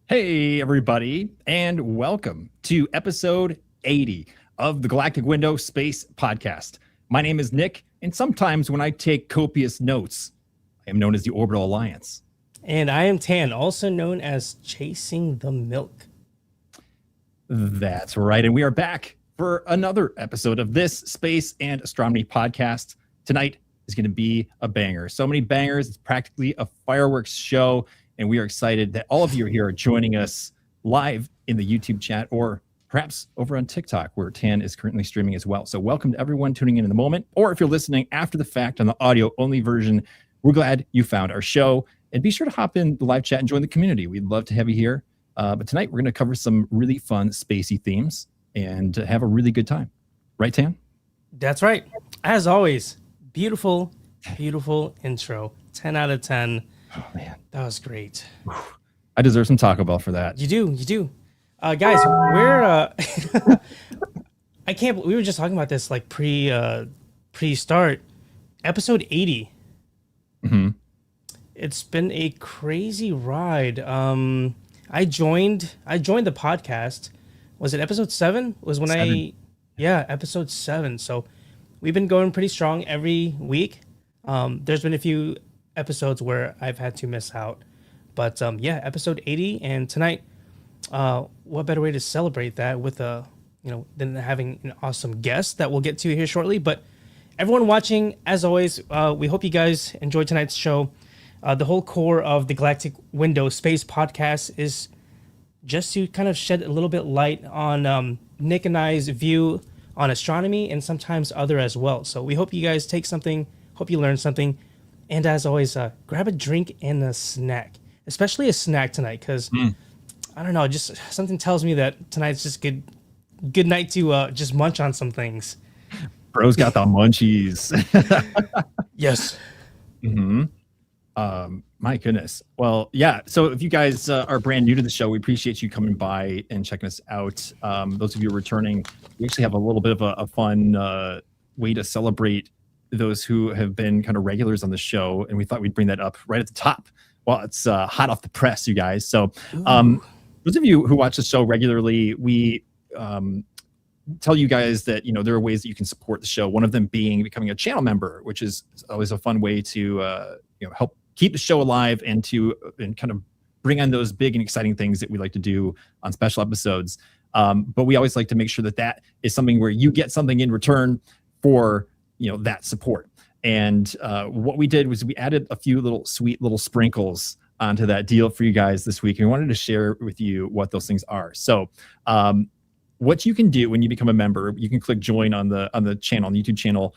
Hey, everybody, and welcome to episode 80 of the Galactic Window Space Podcast. My name is Nick, and sometimes when I take copious notes, I am known as the Orbital Alliance. And I am Tan, also known as Chasing the Milk. That's right, and we are back for another episode of this Space and Astronomy Podcast. Tonight is going to be a banger. So many bangers, it's practically a fireworks show. And we are excited that all of you are here joining us live in the YouTube chat or perhaps over on TikTok where Tan is currently streaming as well. So welcome to everyone tuning in the moment. Or if you're listening after the fact on the audio only version, we're glad you found our show. And be sure to hop in the live chat and join the community. We'd love to have you here. But tonight we're going to cover some really fun spacey themes and have a really good time. Right, Tan? That's right. As always, beautiful, beautiful intro. 10 out of 10. Oh, man. That was great. I deserve some Taco Bell for that. You do. Guys, we're I can't. We were just talking about this like pre-start, episode 80. Mm-hmm. It's been a crazy ride. I joined the podcast. Was it episode 7? Was when 7. Episode 7. So we've been going pretty strong every week. There's been a few episodes where I've had to miss out, but episode 80, and tonight, what better way to celebrate that with than having an awesome guest that we'll get to here shortly. But everyone watching, as always, we hope you guys enjoyed tonight's show. The whole core of the Galactic Window Space Podcast is just to kind of shed a little bit light on Nick and I's view on astronomy and sometimes other as well. So we hope you guys take something, hope you learn something. And as always, grab a drink and a snack, especially a snack tonight, because I don't know, just something tells me that tonight's just good night to just munch on some things. Bro's got the munchies. Yes. Mm-hmm. My goodness. Well, yeah. So if you guys are brand new to the show, we appreciate you coming by and checking us out. Those of you returning, we actually have a little bit of a fun way to celebrate those who have been kind of regulars on the show, and we thought we'd bring that up right at the top while it's hot off the press, you guys. So those of you who watch the show regularly, we tell you guys that there are ways that you can support the show, one of them being becoming a channel member, which is always a fun way to help keep the show alive and kind of bring on those big and exciting things that we like to do on special episodes. But we always like to make sure that is something where you get something in return for that support. And what we did was we added a few sweet little sprinkles onto that deal for you guys this week. And we wanted to share with you what those things are. So what you can do when you become a member, you can click join on the channel, on the YouTube channel,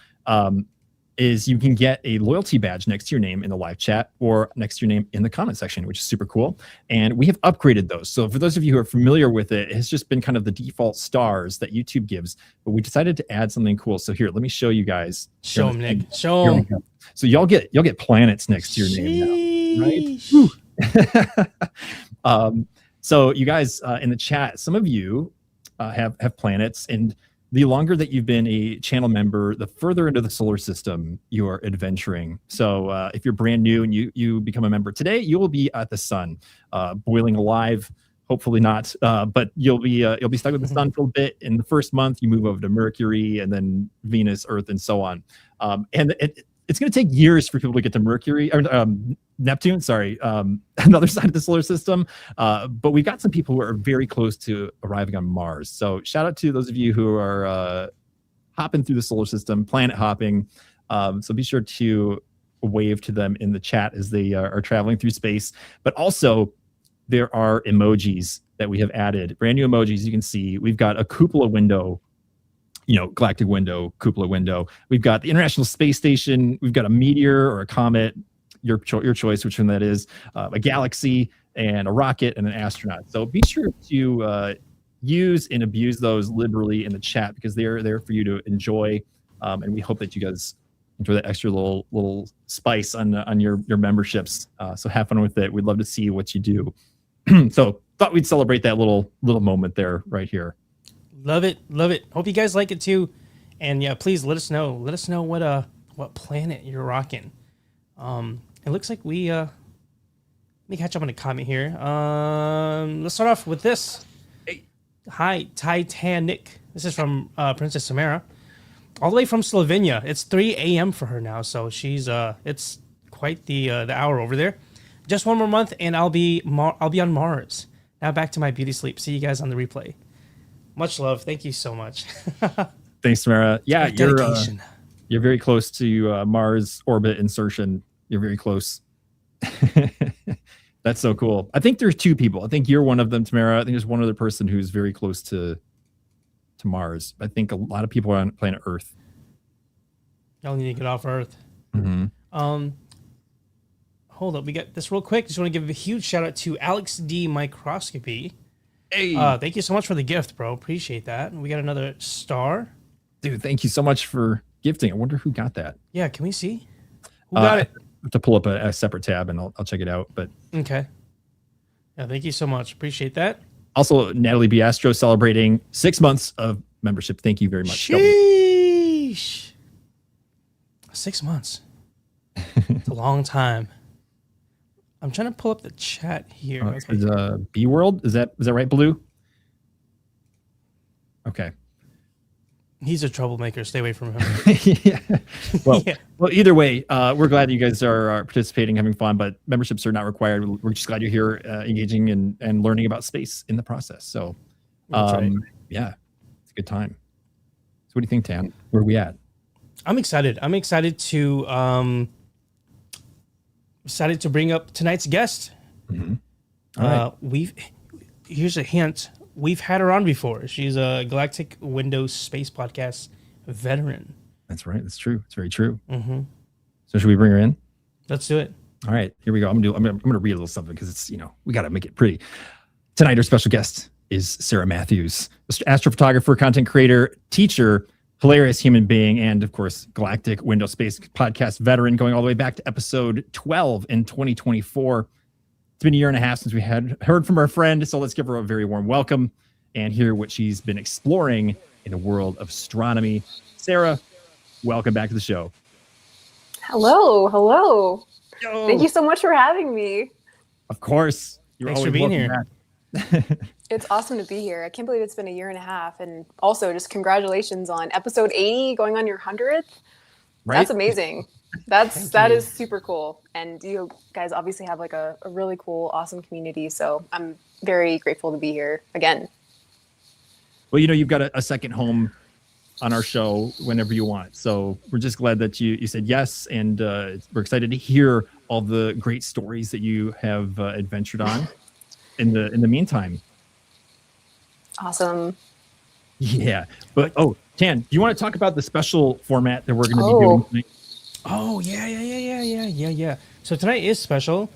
is you can get a loyalty badge next to your name in the live chat or next to your name in the comment section, which is super cool. And we have upgraded those. So for those of you who are familiar with it, it's just been kind of the default stars that YouTube gives, but we decided to add something cool. So here, let me show you guys. Show them, Nick. Show them. So y'all get planets next to your name now, right? So you guys in the chat, some of you have planets, and the longer that you've been a channel member, the further into the solar system you are adventuring. So if you're brand new and you become a member today, you will be at the sun, boiling alive. Hopefully not, but you'll be stuck with the sun for a bit. In the first month, you move over to Mercury, and then Venus, Earth, and so on. And it's going to take years for people to get to Mercury or Neptune. Sorry, another side of the solar system. But we've got some people who are very close to arriving on Mars. So shout out to those of you who are hopping through the solar system, planet hopping. So be sure to wave to them in the chat as they are traveling through space. But also, there are emojis that we have added, brand new emojis. You can see we've got a cupola window. Galactic window, cupola window. We've got the International Space Station. We've got a meteor or a comet, your choice, which one that is, a galaxy, and a rocket, and an astronaut. So be sure to use and abuse those liberally in the chat, because they're there for you to enjoy. And we hope that you guys enjoy that extra little spice on your memberships. So have fun with it. We'd love to see what you do. So thought we'd celebrate that little moment there right here. Love it. Hope you guys like it too. And yeah, please let us know. Let us know what planet you're rocking. It looks like we me catch up on a comment here. Let's start off with this. Hi, Titanic. This is from Princess Samara, all the way from Slovenia. It's 3 a.m. for her now, so she's it's quite the hour over there. Just one more month, and I'll be on Mars. Now back to my beauty sleep. See you guys on the replay. Much love. Thank you so much. Thanks, Samara. Yeah, Dedication. You're very close to Mars orbit insertion. You're very close. That's so cool. I think there's 2 people. I think you're one of them, Tamara. I think there's one other person who's very close to Mars. I think a lot of people are on planet Earth. Y'all need to get off Earth. Mm-hmm. Hold up. We got this real quick. Just want to give a huge shout out to Alex D Microscopy. Hey. Thank you so much for the gift, bro. Appreciate that. We got another star. Dude, thank you so much for gifting. I wonder who got that. Yeah, can we see? Who got it? I have to pull up a separate tab and I'll check it out. But okay. Yeah, thank you so much. Appreciate that. Also, Natalie B. Astro celebrating 6 months of membership. Thank you very much. Sheesh. 6 months. It's a long time. I'm trying to pull up the chat here. Okay. B World? Is that right, Blue? Okay. He's a troublemaker. Stay away from him. Yeah. Well, well, either way, we're glad you guys are participating, having fun, but memberships are not required. We're just glad you're here engaging and learning about space in the process. So, right. Yeah, it's a good time. So what do you think, Tan? Where are we at? I'm excited. I'm excited to bring up tonight's guest. Mm-hmm. All right. Here's a hint. We've had her on before. She's a Galactic Windows Space Podcast veteran. That's right. That's true. It's very true. Mm-hmm. So should we bring her in? Let's do it. All right. Here we go. I'm gonna read a little something because it's we got to make it pretty. Tonight, our special guest is Sarah Mathews, astrophotographer, content creator, teacher, hilarious human being, and of course, Galactic Windows Space Podcast veteran, going all the way back to episode 12 in 2024. It's been a year and a half since we had heard from our friend, so let's give her a very warm welcome and hear what she's been exploring in the world of astronomy. Sarah, welcome back to the show. Hello. Yo. Thank you so much for having me. Of course. Thanks for being here. It's awesome to be here. I can't believe it's been a year and a half. And also, just congratulations on episode 80, going on your 100th. Right? That's amazing. That is super cool. And you guys obviously have like a really cool, awesome community. So I'm very grateful to be here again. Well, you've got a second home on our show whenever you want. So we're just glad that you said yes. And we're excited to hear all the great stories that you have adventured on in the meantime. Awesome. Yeah. But, Tan, do you want to talk about the special format that we're going to be doing tonight? Oh, yeah. So tonight is special.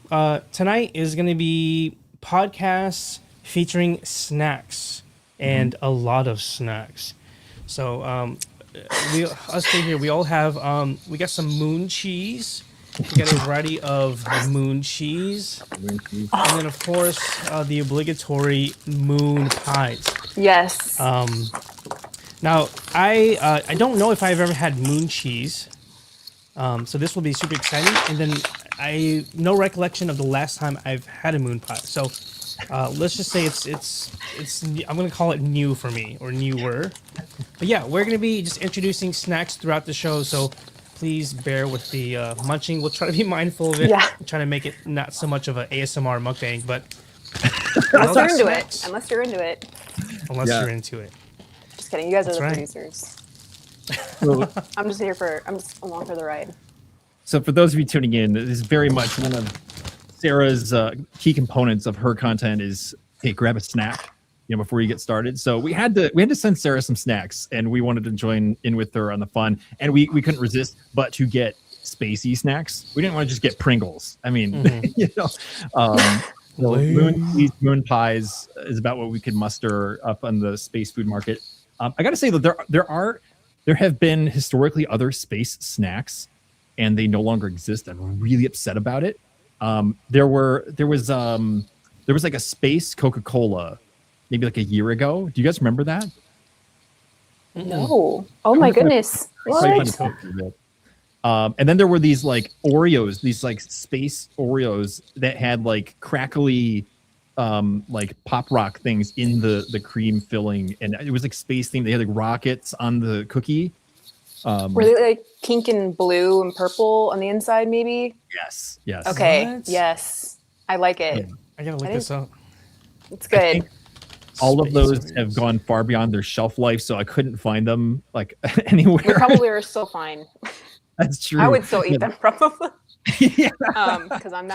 Tonight is going to be podcasts featuring snacks and a lot of snacks. So us here, we all have, we got some moon cheese. We got a variety of moon cheese. And then, of course, the obligatory moon pies. Yes. Now, I don't know if I've ever had moon cheese. So this will be super exciting. And then I no recollection of the last time I've had a moon pie. So let's just say it's I'm gonna call it new for me, or newer. But yeah, we're gonna be just introducing snacks throughout the show. So please bear with the munching. We'll try to be mindful of it. Yeah. I'm trying to make it not so much of an ASMR mukbang, but unless you're into it. Unless you're into it. Just kidding. You guys are That's the right. producers. I'm just along for the ride. So for those of you tuning in, this is very much one of Sarah's key components of her content is, hey, grab a snack, before you get started. So we had to send Sarah some snacks, and we wanted to join in with her on the fun, and we couldn't resist but to get spacey snacks. We didn't want to just get Pringles. I mean, moon pies is about what we could muster up on the space food market. I got to say that there have been historically other space snacks, and they no longer exist. I'm really upset about it. There was like a space Coca-Cola maybe like a year ago. Do you guys remember that? No. Oh my goodness. What? And then there were these like Oreos, these like space Oreos that had like crackly like pop rock things in the cream filling, and it was like space themed. They had like rockets on the cookie. Were they like pink and blue and purple on the inside, maybe? Yes. Okay. What? Yes. I like it. Yeah. I gotta look this up. It's good. All of Space those Oreos. have gone far beyond their shelf life, so I couldn't find them like anywhere. They probably are still fine. That's true. I would still eat them probably. Yeah. Because I am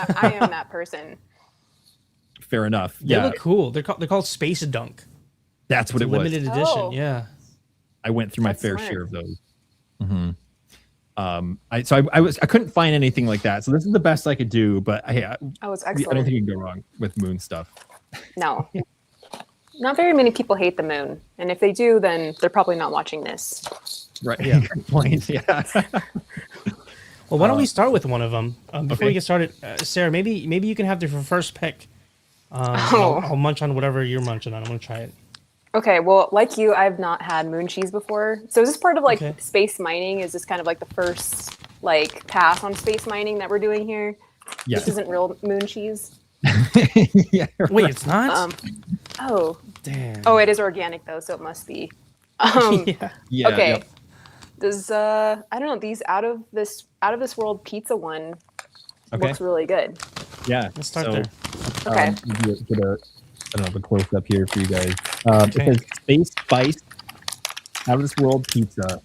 that person. Fair enough. They Yeah, look cool. They're called Space Dunk. that's what It's it a was. limited edition. Oh. Yeah. I went through my That's fair smart. share of those. I couldn't find anything like that. So this is the best I could do. But I Oh, it's don't think excellent. you can go wrong with moon stuff. No. Not very many people hate the moon. And if they do, then they're probably not watching this. Right. Yeah. Good point. Yeah. Well, why don't we start with one of them before okay. we get started? Sarah, maybe you can have the first pick. Oh. I'll munch on whatever you're munching on. I'm gonna try it. Okay, well, like you, I've not had moon cheese before. So is this part of like Okay. space mining? Is this kind of like the first like pass on space mining that we're doing here? Yeah. This isn't real moon cheese. Yeah. Wait, it's not. Oh, Damn. oh, it is organic though, so it must be. Yeah. Yeah. Okay. Yep. Does I don't know, these out of this world pizza one Okay. looks really good. Yeah. Let's start So, there. Okay. Get a I don't know, the close up here for you guys. Okay. It says Space Spice Out of This World Pizza.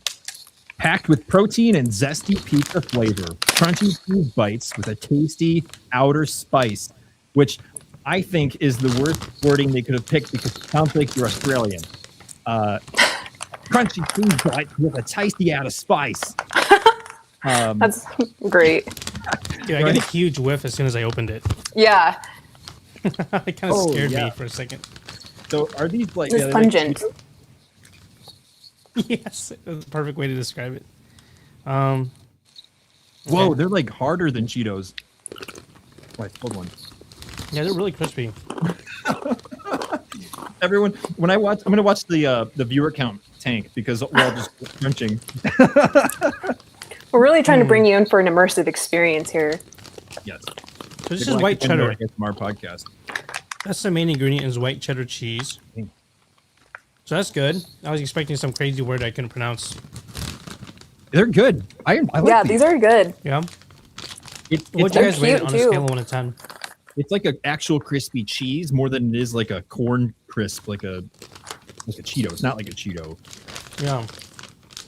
Packed with protein and zesty pizza flavor. Crunchy cheese bites with a tasty outer spice, which I think is the worst wording they could have picked because it sounds like you're Australian. Crunchy cheese bites with a tasty outer spice. That's great. Dude, I got a huge whiff as soon as I opened it. Yeah. It kind of Oh, scared yeah. me for a second. So are these like... It's they're like pungent. Cheetos? Yes, that's the perfect way to describe it. Whoa, Okay. they're like harder than Cheetos. Wait, hold on. Yeah, they're really crispy. Everyone, I'm gonna watch the viewer count tank because we're all just crunching. We're really trying to bring you in for an immersive experience here. Yes. So this is white cheddar. From our podcast. That's the main ingredient is white cheddar cheese. Mm. So that's good. I was expecting some crazy word I couldn't pronounce. They're good. I like Yeah, these. these are good. Yeah. It's What'd you they're guys rate it cute, on a too. scale of 1 to 10? it's like an actual crispy cheese more than it is like a corn crisp, like a Cheeto. It's not like a Cheeto. Yeah.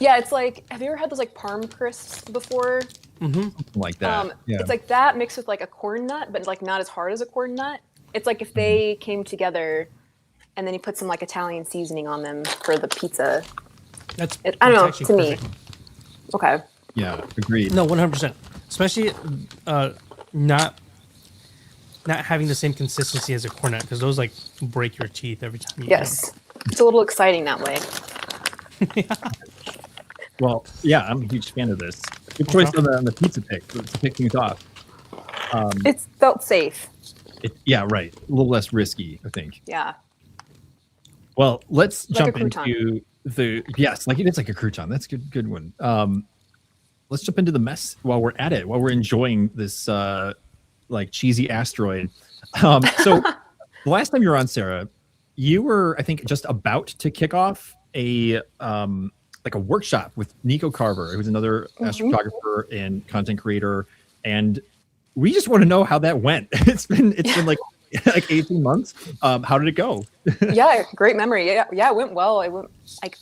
Yeah, it's like, have you ever had those like Parm crisps before? Something like that. Yeah. It's like that mixed with like a corn nut, but like not as hard as a corn nut. It's like if they came together and then you put some like Italian seasoning on them for the pizza. That's I don't know, that's to actually me. perfect. Okay. Yeah, agreed. No, 100%. Especially not having the same consistency as a cornet because those like break your teeth every time you eat Yes. It's a little exciting that way. Well, yeah, I'm a huge fan of this. Good choice on the pizza pick to pick things off. It felt safe. Yeah, right. A little less risky, I think. Yeah. Well, let's Like a jump into it's like a crouton. That's a good one. Let's jump into the mess while we're at it, while we're enjoying this like cheesy asteroid. So the last time you were on, Sarah, you were, I think, just about to kick off a like a workshop with Nico Carver, who's another astrophotographer and content creator, and we just want to know how that went. It's been like 18 months. How did it go? Yeah, great memory. Yeah, it went well. It went,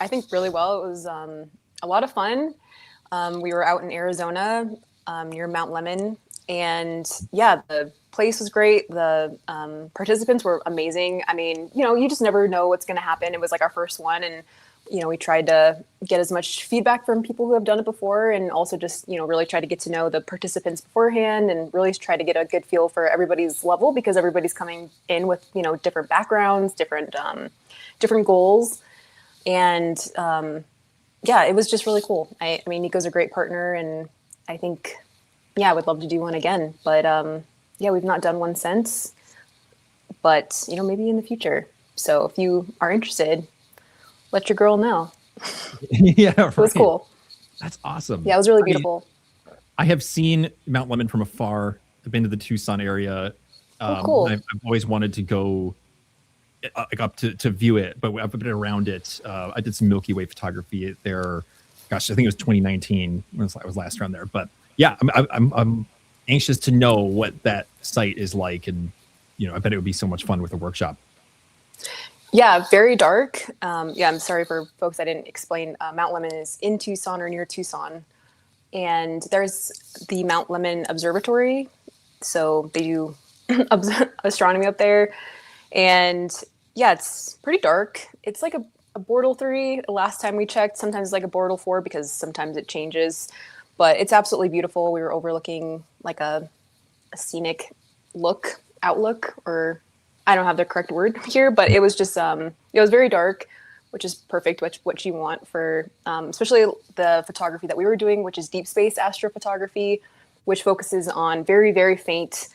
I think, really well. It was a lot of fun. We were out in Arizona near Mount Lemmon, and yeah, the place was great. The participants were amazing. I mean, you just never know what's going to happen. It was like our first one, and we tried to get as much feedback from people who have done it before, and also just really try to get to know the participants beforehand, and really try to get a good feel for everybody's level, because everybody's coming in with different backgrounds, different goals, and yeah, it was just really cool. I mean, Nico's a great partner, and I think, yeah, I would love to do one again. But yeah, we've not done one since. But maybe in the future. So if you are interested, let your girl know. Yeah, It was cool. That's awesome. Yeah, it was really beautiful. I have seen Mount Lemmon from afar. I've been to the Tucson area. Cool. I've always wanted to go up to view it, but I've been around it. I did some Milky Way photography there. Gosh, I think it was 2019 when I was last around there. But yeah, I'm anxious to know what that site is like, and I bet it would be so much fun with a workshop. Yeah, very dark. Yeah, I'm sorry for folks I didn't explain. Mount Lemmon is in Tucson or near Tucson, and there's the Mount Lemmon Observatory. So they do astronomy up there, and yeah, it's pretty dark. It's like a Bortle 3 last time we checked. Sometimes it's like a Bortle 4 because sometimes it changes, but it's absolutely beautiful. We were overlooking like a scenic outlook, or I don't have the correct word here, but it was just it was very dark, which is perfect, what you want for especially the photography that we were doing, which is deep space astrophotography, which focuses on very, very faint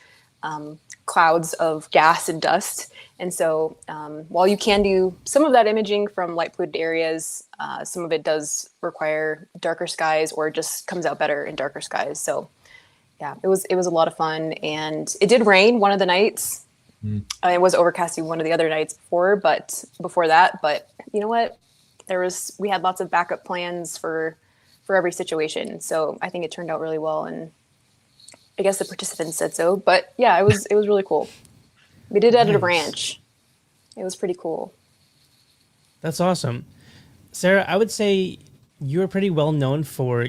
clouds of gas and dust. And so while you can do some of that imaging from light polluted areas, some of it does require darker skies, or just comes out better in darker skies. So yeah, it was a lot of fun, and it did rain one of the nights. It was overcasting one of the other nights before that. But you know what? We had lots of backup plans for every situation. So I think it turned out really well, and I guess the participants said so. But yeah, it was really cool. We did it at a ranch. It was pretty cool. That's awesome. Sarah, I would say you're pretty well known for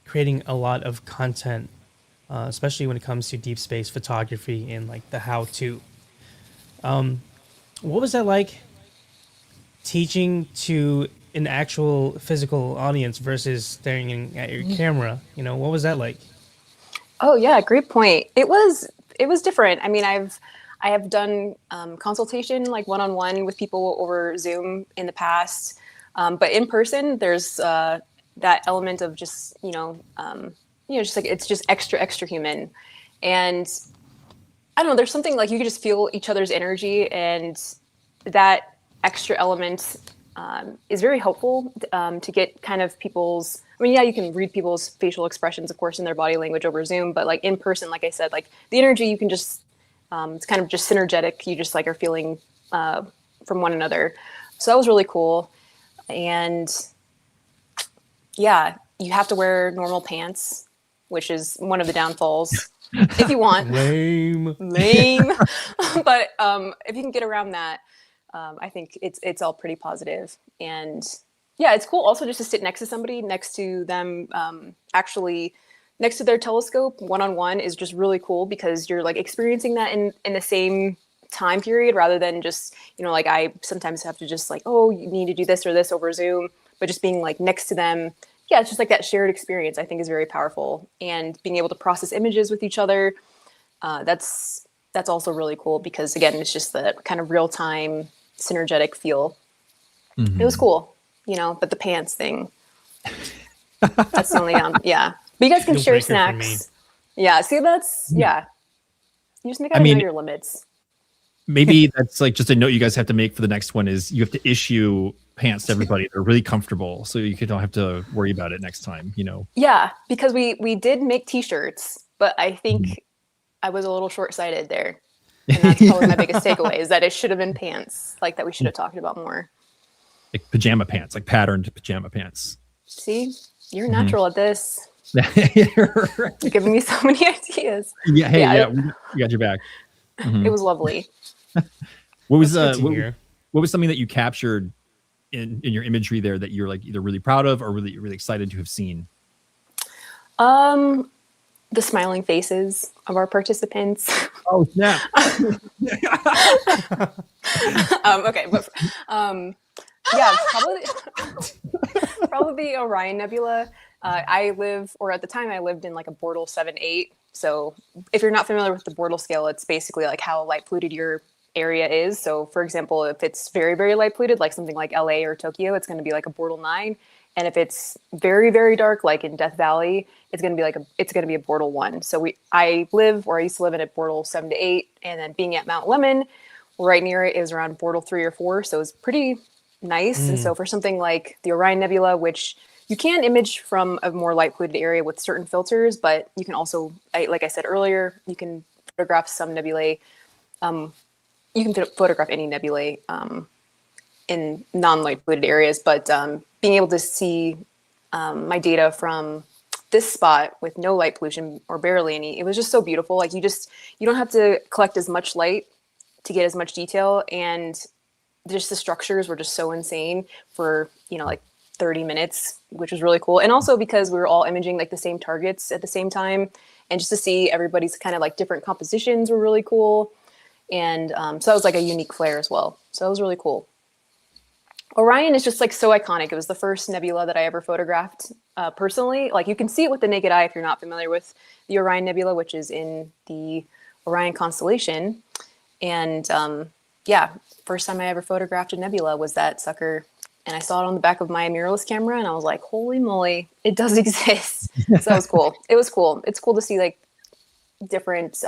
creating a lot of content, especially when it comes to deep space photography and like the how-to. What was that like teaching to an actual physical audience versus staring at your camera? What was that like? Oh yeah, great point. It was different. I mean, I have done consultation, like one-on-one with people over Zoom in the past, but in person, there's that element of just just like it's just extra human, and I don't know. There's something like you can just feel each other's energy, and that extra element is very helpful to get kind of people's. I mean, yeah, you can read people's facial expressions, of course, in their body language over Zoom, but like in person, like I said, like the energy, you can just it's kind of just synergetic. You just like are feeling from one another. So that was really cool, and yeah, you have to wear normal pants, which is one of the downfalls. If you want. Lame. But if you can get around that, I think it's all pretty positive. And yeah, it's cool also just to sit next to somebody, next to them, actually next to their telescope, one-on-one is just really cool, because you're like experiencing that in the same time period, rather than just, like I sometimes have to just like, oh, you need to do this or this over Zoom, but just being like next to them. Yeah, it's just like that shared experience, I think, is very powerful, and being able to process images with each other. That's also really cool, because again, it's just that kind of real-time synergetic feel. Mm-hmm. It was cool, but the pants thing, that's the only, yeah. But you guys can share snacks. Yeah, see, yeah. You just gotta know your limits. Maybe that's like just a note you guys have to make for the next one, is you have to issue pants to everybody. They're really comfortable, so you don't have to worry about it next time, Yeah, because we did make t-shirts, but I think I was a little short-sighted there. And that's probably my biggest takeaway, is that it should have been pants, like that we should have talked about more. Like pajama pants, like patterned pajama pants. See, you're natural at this. You're giving me so many ideas. Yeah, hey, we got your back. It was lovely. What was something that you captured in your imagery there that you're like either really proud of or really excited to have seen? The smiling faces of our participants. Oh snap! Okay, but yeah, probably the Orion Nebula. At the time I lived in like a Bortle 7-8. So if you're not familiar with the Bortle scale, it's basically like how light polluted your area is. So for example, if it's very, very light polluted, like something like LA or Tokyo, it's going to be like a Bortle 9. And if it's very, very dark, like in Death Valley, it's going to be a Bortle 1. So I used to live in a Bortle 7-8, and then being at Mount Lemmon, right near it is around Bortle 3 or 4. So it's pretty nice. And so for something like the Orion Nebula, which you can image from a more light polluted area with certain filters, but you can also, like I said earlier, you can photograph some nebulae. You can photograph any nebulae in non-light polluted areas, but being able to see my data from this spot with no light pollution or barely any, it was just so beautiful. Like you don't have to collect as much light to get as much detail, and just the structures were just so insane for, like 30 minutes, which was really cool. And also because we were all imaging like the same targets at the same time, and just to see everybody's kind of like different compositions were really cool. And so that was like a unique flare as well. So that was really cool. Orion is just like so iconic. It was the first nebula that I ever photographed personally. Like you can see it with the naked eye if you're not familiar with the Orion Nebula, which is in the Orion constellation. And yeah, first time I ever photographed a nebula was that sucker. And I saw it on the back of my mirrorless camera, and I was like, holy moly, it does exist. So that was cool. It was cool. It's cool to see like different,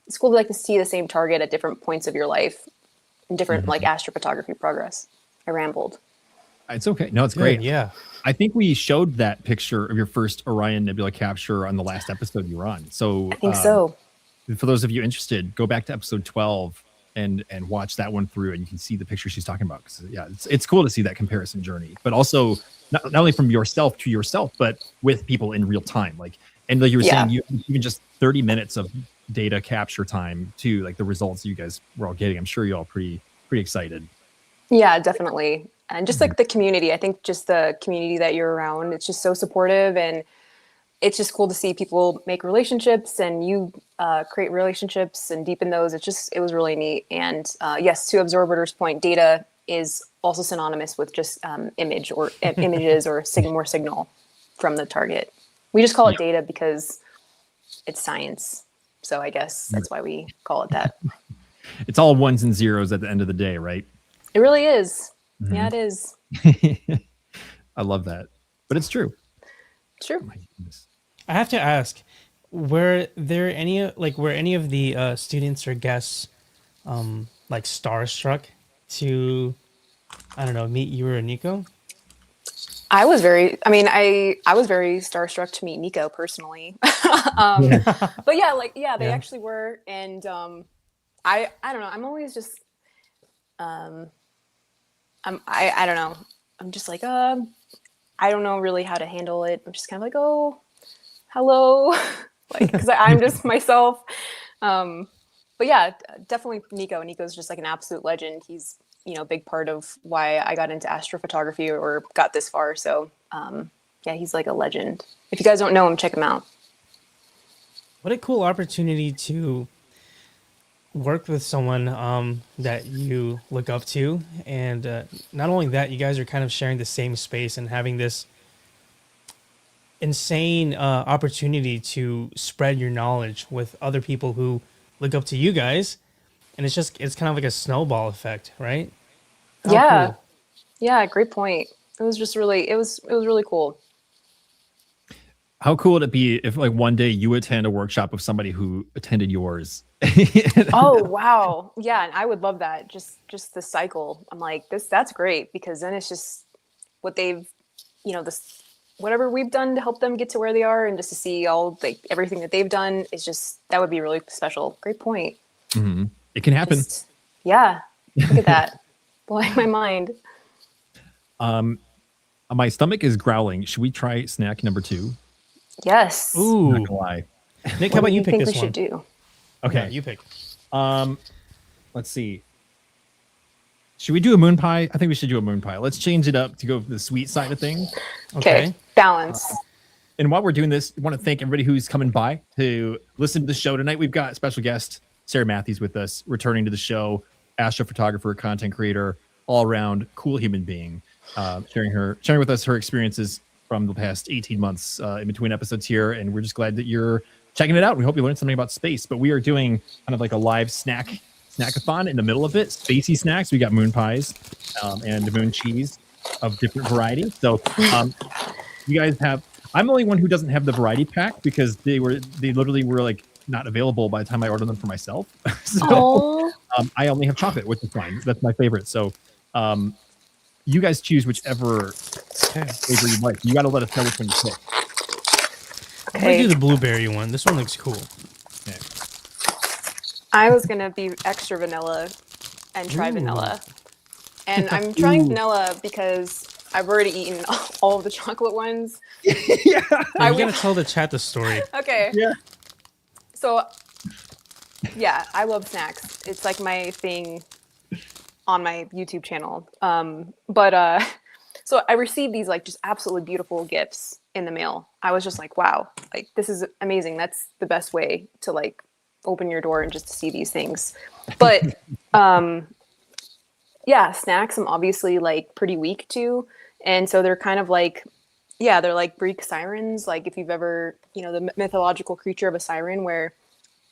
it's cool to like to see the same target at different points of your life and different like astrophotography progress. I rambled. It's okay. No, it's great. Yeah. I think we showed that picture of your first Orion Nebula capture on the last episode you were on. So I think so. For those of you interested, go back to episode 12 and watch that one through, and you can see the picture she's talking about. Yeah, it's cool to see that comparison journey, but also not only from yourself to yourself, but with people in real time. Like you were saying, you even just 30 minutes of data capture time to like the results you guys were all getting. I'm sure you're all pretty excited. Yeah, definitely. And just like the community, I think just the community that you're around, it's just so supportive, and it's just cool to see people make relationships, and you create relationships and deepen those. It was really neat. And yes, to Absorbiter's point, data is also synonymous with just images or more signal from the target. We just call it data because it's science. So I guess that's why we call it that. It's all ones and zeros at the end of the day, right? It really is. Mm-hmm. Yeah, it is. I love that. But it's true. True. Oh my goodness. I have to ask, were any of the students or guests like starstruck to, I don't know, meet you or Nico? I was very starstruck to meet Nico personally. But yeah, they actually were. And I don't know. I'm always just I don't know. I'm just like, I don't know really how to handle it. I'm just kind of like, oh, hello. Like, cause I'm just myself. But yeah, definitely Nico. Nico's just like an absolute legend. He's, a big part of why I got into astrophotography or got this far. So, yeah, he's like a legend. If you guys don't know him, check him out. What a cool opportunity to work with someone that you look up to, and not only that, you guys are kind of sharing the same space and having this insane opportunity to spread your knowledge with other people who look up to you guys, and it's kind of like a snowball effect, right? How cool. Yeah, great point. It was just really, it was really cool. How cool would it be if like one day you attend a workshop of somebody who attended yours? Oh, wow. Yeah. And I would love that. Just the cycle. I'm like, that's great, because then it's just what they've, whatever we've done to help them get to where they are, and just to see all like everything that they've done is just, that would be really special. Great point. Mm-hmm. It can happen. Yeah. Look at that. Blowing my mind. My stomach is growling. Should we try snack number 2? Yes. Ooh. I'm not gonna lie. Nick, how about you pick this one? What do you think we should do? Okay. Yeah, you pick. Let's see. Should we do a moon pie? I think we should do a moon pie. Let's change it up to go for the sweet side of things. Okay. Balance. And while we're doing this, I want to thank everybody who's coming by to listen to the show tonight. We've got a special guest, Sarah Mathews, with us, returning to the show, astrophotographer, content creator, all around cool human being, sharing with us her experiences from the past 18 months in between episodes here. And we're just glad that you're checking it out. We hope you learned something about space. But we are doing kind of like a live snackathon in the middle of it. Spacey snacks. We got moon pies and moon cheese of different varieties. So you guys have. I'm the only one who doesn't have the variety pack because they literally were like not available by the time I ordered them for myself. So I only have chocolate, which is fine. That's my favorite. So you you guys choose whichever flavor you like. You got to let us know which one you pick. I'm gonna do the blueberry one. This one looks cool. Okay. I was gonna be extra vanilla and try vanilla, and I'm trying vanilla because I've already eaten all of the chocolate ones. Yeah. I'm gonna tell the chat the story. Okay. Yeah. So, yeah, I love snacks. It's like my thing on my YouTube channel. So I received these like just absolutely beautiful gifts in the mail. I was just like, wow, like this is amazing. That's the best way to like open your door and just to see these things. But yeah, snacks I'm obviously like pretty weak to. And so they're kind of like, yeah, they're like Greek sirens. Like if you've ever, the mythological creature of a siren where,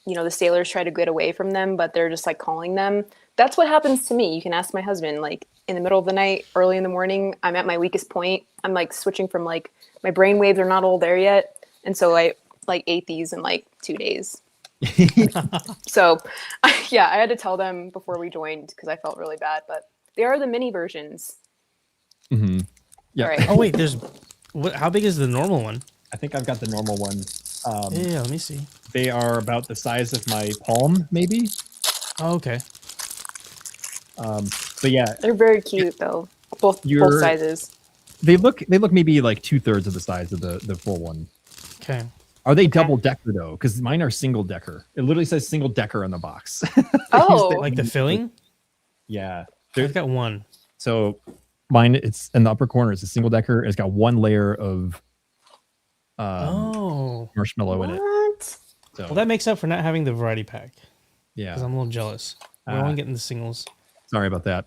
the sailors try to get away from them, but they're just like calling them. That's what happens to me. You can ask my husband, like in the middle of the night, early in the morning, I'm at my weakest point. I'm like switching from like my brain waves are not all there yet. And so I like ate these in like 2 days. So yeah, I had to tell them before we joined because I felt really bad, but they are the mini versions. Mm-hmm. Yeah. All right. Oh wait, how big is the normal one? I think I've got the normal one. Yeah, let me see. They are about the size of my palm, maybe. Oh, okay. But yeah, They're very cute though. Both sizes. They look maybe like 2/3 of the size of the full one. Okay. Are they double decker though? Because mine are single decker. It literally says single decker on the box. Oh, like the filling? Yeah. I've got one. So mine, it's in the upper corner. It's a single decker. It's got one layer of marshmallow in it. So, Well, that makes up for not having the variety pack. Yeah. Because I'm a little jealous. We're only getting the singles. Sorry about that.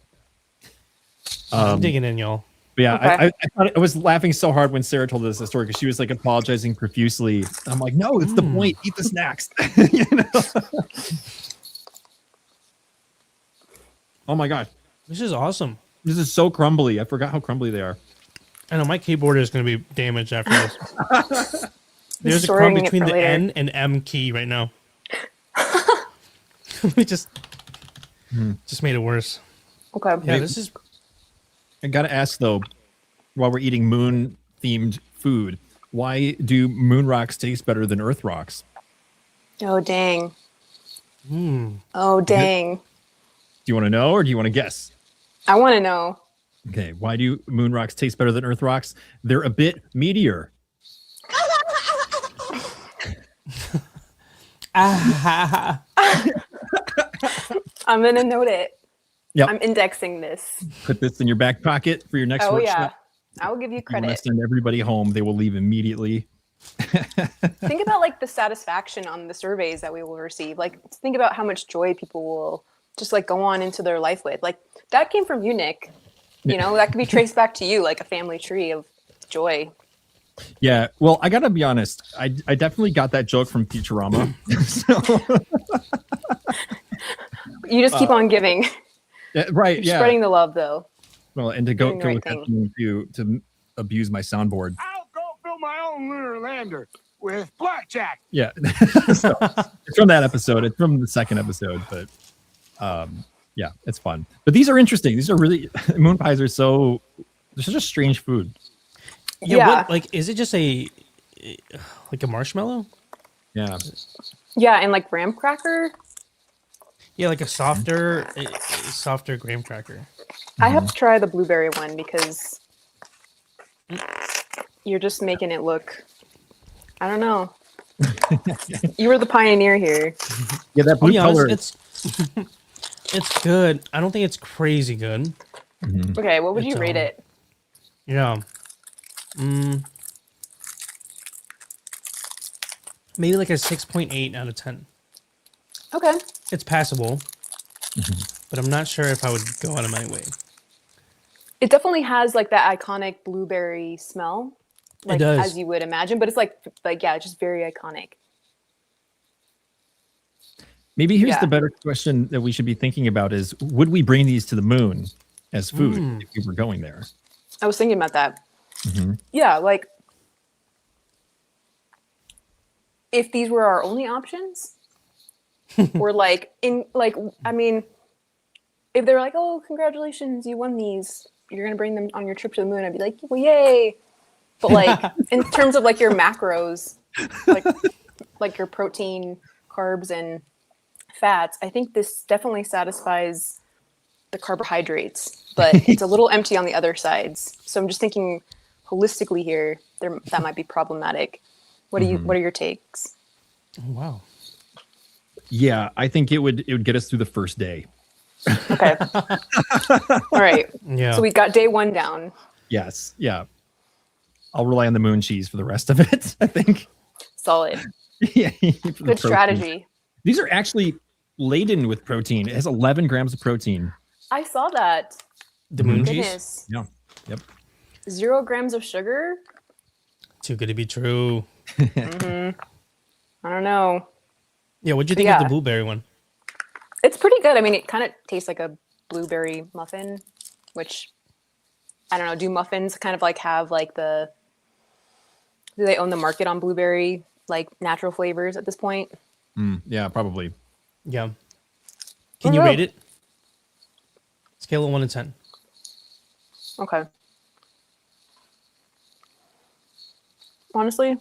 I'm digging in, y'all. But yeah, Okay. I was laughing so hard when Sarah told us the story because she was like apologizing profusely. I'm like, no, it's the point. Eat the snacks. Oh my god, This is awesome. this is so crumbly. I forgot how crumbly they are. I know my keyboard is going to be damaged after this. There's a Storing crumb it between for the later. N and M key right now. We just made it worse. Okay. Yeah, this is. I gotta ask though, while we're eating moon-themed food, why do moon rocks taste better than Earth rocks? Oh dang. Oh dang. Do you want to know or do you want to guess? I want to know. Okay, why do moon rocks taste better than Earth rocks? They're a bit meatier. I'm gonna note it. Yep. I'm indexing this. Put this in your back pocket for your next Oh workshop. yeah, I will give you You want to credit. send everybody home, they will leave immediately. Think about like the satisfaction on the surveys that we will receive. Like think about how much joy people will just like go on into their life with. Like that came from you, Nick. That could be traced back to you, like a family tree of joy. Yeah, well, I gotta be honest. I definitely got that joke from Futurama. You just keep on giving. Right, You're yeah. spreading the love though. Well, and to go doing the right ahead thing. to abuse my soundboard. I'll go build my own lunar lander with blackjack. Yeah. So, it's from that episode. It's from the second episode, but yeah, it's fun. But these are interesting. These are really moon pies are they're such a strange food. Yeah. What, like, is it just a marshmallow? Yeah. Yeah, and like graham cracker. Yeah, like a softer graham cracker. I have to try the blueberry one because you're just making it look. I don't know. You were the pioneer here. Yeah, that blue color. It's it's good. I don't think it's crazy good. Okay, what would you It's, rate it? Yeah. Maybe like a 6.8 out of 10. Okay. It's passable, but I'm not sure if I would go out of my way. It definitely has like that iconic blueberry smell, like does. as you would imagine, but it's like yeah, just very iconic. Maybe here's Yeah. the better question that we should be thinking about is, would we bring these to the moon as food if we were going there? I was thinking about that. Yeah, like if these were our only options, or like I mean, if they're like, oh, congratulations, you won these, you're gonna bring them on your trip to the moon, I'd be like, well, yay. But like in terms of like your macros, like your protein, carbs, and fats, I think this definitely satisfies the carbohydrates, but it's a little empty on the other sides. So I'm just thinking holistically here, that might be problematic. What are your takes? Oh, wow. Yeah, I think it would get us through the first day. Okay. All right. Yeah. So we got day 1 down. Yes. Yeah. I'll rely on the moon cheese for the rest of it, I think. Solid. Yeah. Good strategy. These are actually laden with protein. It has 11 grams of protein. I saw that. The moon Goodness. cheese? Yeah. Yep. 0 grams of sugar? Too good to be true. I don't know. Yeah, what'd you think of the blueberry one? It's pretty good. I mean, it kind of tastes like a blueberry muffin, which I don't know. Do muffins kind of like have like do they own the market on blueberry, like natural flavors at this point? Yeah, probably. Yeah. Can you rate it? Scale of 1 to 10. Okay. Honestly,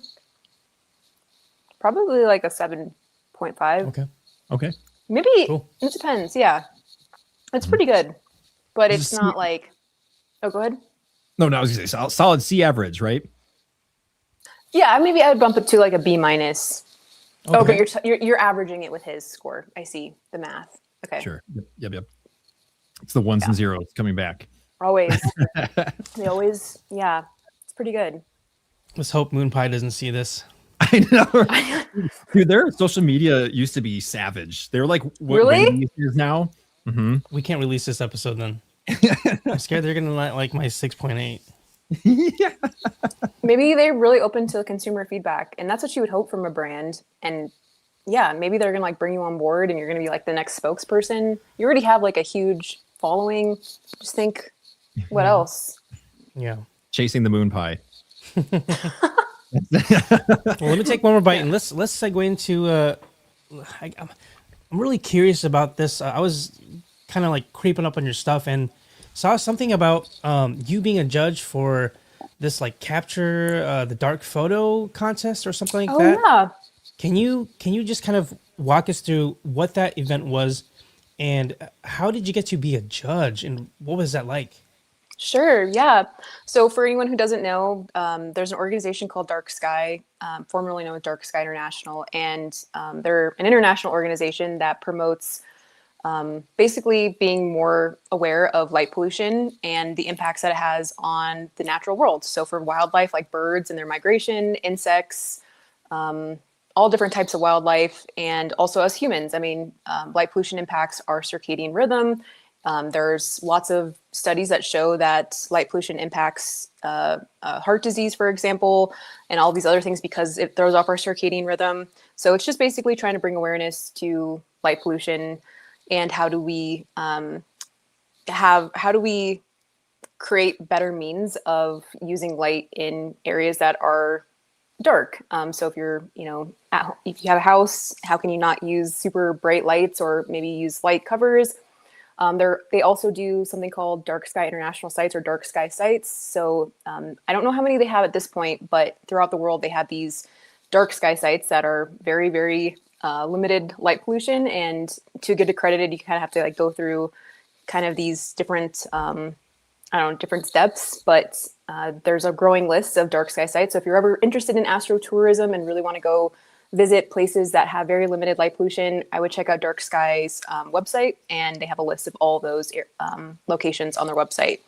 probably like a 7.5. Okay. Maybe Cool. it depends. Yeah. It's pretty good, but it's not like, oh, go ahead. No, I was going to say solid C average, right? Yeah, maybe I would bump it to like a B minus. Okay. Oh, but you're averaging it with his score. I see the math. Okay. Sure. Yep. It's the ones and zeros coming back. Always. They always, yeah. It's pretty good. Let's hope Moon Pie doesn't see this. I know. Right? Dude, their social media used to be savage. They're like what Really? is now. We can't release this episode then. I'm scared they're gonna like my 6.8. Yeah. Maybe they're really open to consumer feedback, and that's what you would hope from a brand. And yeah, maybe they're gonna like bring you on board, and you're gonna be like the next spokesperson. You already have like a huge following. Just think, what else? Yeah. Chasing the moon pie. Well, let me take one more bite and let's segue into. I'm really curious about this. I was kind of like creeping up on your stuff and saw something about you being a judge for this like capture the dark photo contest or something like that. Yeah. Can you just kind of walk us through what that event was and how did you get to be a judge and what was that like? Sure. Yeah. So for anyone who doesn't know, there's an organization called Dark Sky, formerly known as Dark Sky International, and they're an international organization that promotes basically being more aware of light pollution and the impacts that it has on the natural world. So for wildlife like birds and their migration, insects, all different types of wildlife, and also us humans. I mean, light pollution impacts our circadian rhythm. There's lots of studies that show that light pollution impacts heart disease, for example, and all these other things because it throws off our circadian rhythm. So it's just basically trying to bring awareness to light pollution and how do we create better means of using light in areas that are dark. So if you're, if you have a house, how can you not use super bright lights or maybe use light covers? They also do something called Dark Sky International sites or Dark Sky sites. So I don't know how many they have at this point, but throughout the world, they have these dark sky sites that are very, very limited light pollution. And to get accredited, you kind of have to like go through kind of these different, different steps. But there's a growing list of dark sky sites. So if you're ever interested in astrotourism and really want to go visit places that have very limited light pollution, I would check out Dark Sky's website, and they have a list of all those locations on their website.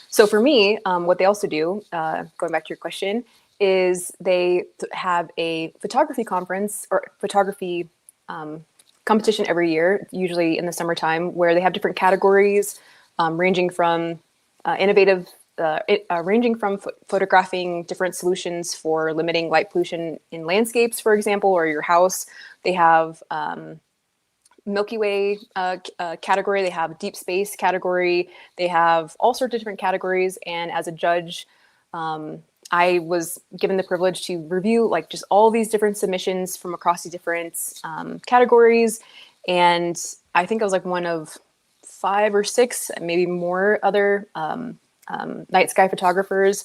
So for me, what they also do, going back to your question, is they have a photography conference or photography competition every year, usually in the summertime, where they have different categories ranging from photographing different solutions for limiting light pollution in landscapes, for example, or your house. They have Milky Way category. They have deep space category. They have all sorts of different categories. And as a judge, I was given the privilege to review like just all these different submissions from across the different categories. And I think I was like one of 5 or 6, maybe more other night sky photographers.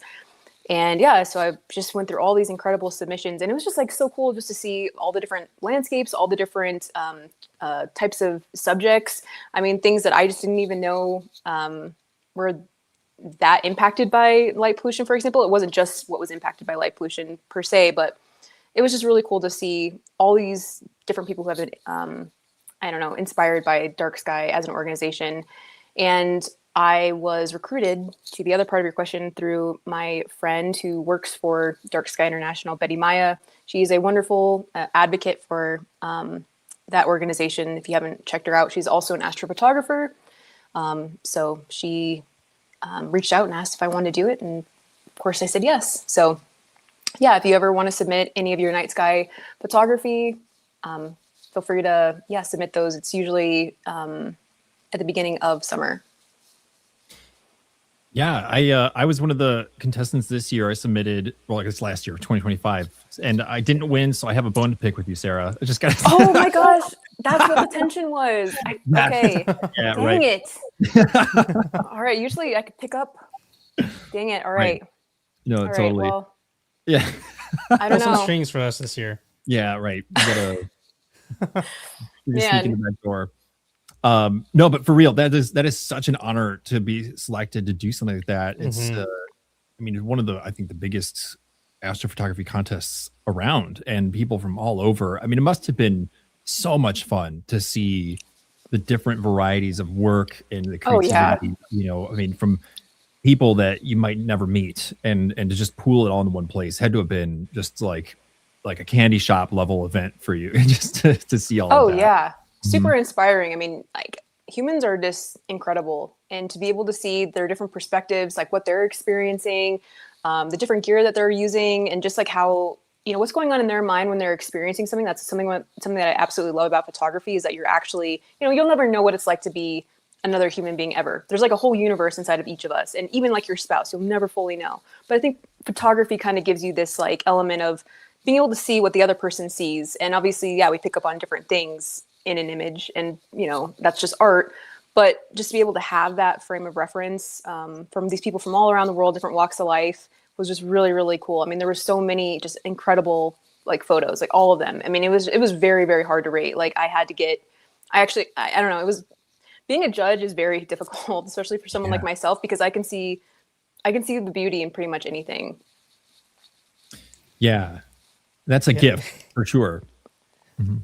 And yeah, so I just went through all these incredible submissions, and it was just like so cool just to see all the different landscapes, all the different types of subjects. I mean, things that I just didn't even know were that impacted by light pollution, for example. It wasn't just what was impacted by light pollution per se, but it was just really cool to see all these different people who have been, I don't know, inspired by Dark Sky as an organization. And I was recruited, to the other part of your question, through my friend who works for Dark Sky International, Betty Maya. She's a wonderful advocate for that organization. If you haven't checked her out, she's also an astrophotographer. So she reached out and asked if I wanted to do it. And of course I said yes. So yeah, if you ever want to submit any of your night sky photography, feel free to, submit those. It's usually at the beginning of summer. Yeah, I was one of the contestants this year. I submitted, well, I guess last year, 2025, and I didn't win, so I have a bone to pick with you, Sarah. I just got. Oh my gosh, that's what the tension was. Okay, yeah, dang right. it. All right, usually I could pick up. Dang it. All right. No, All right, totally. well, Yeah. I don't Some know. strings for us this year. Yeah, right. You gotta you just sneak Man. in the back door. No, but for real, that is such an honor to be selected to do something like that. It's I mean, one of the, I think, the biggest astrophotography contests around, and people from all over. I mean, it must have been so much fun to see the different varieties of work and the creativity. You know, I mean, from people that you might never meet, and to just pool it all in one place had to have been just like a candy shop level event for you, just to see all of that. Yeah. Super inspiring. I mean, like, humans are just incredible, and to be able to see their different perspectives, like what they're experiencing, the different gear that they're using, and just like how, you know, what's going on in their mind when they're experiencing something. That's something that I absolutely love about photography, is that you're actually, you know, you'll never know what it's like to be another human being ever. There's like a whole universe inside of each of us, and even like your spouse, you'll never fully know. But I think photography kind of gives you this like element of being able to see what the other person sees. And obviously, yeah, we pick up on different things in an image, and you know, that's just art. But just to be able to have that frame of reference from these people from all around the world, different walks of life, was just really, really cool. I mean, there were so many just incredible like photos, like all of them. I mean, it was very, very hard to rate. Like I don't know, it was, being a judge is very difficult, especially for someone like myself, because I can see the beauty in pretty much anything. Yeah, that's a gift for sure.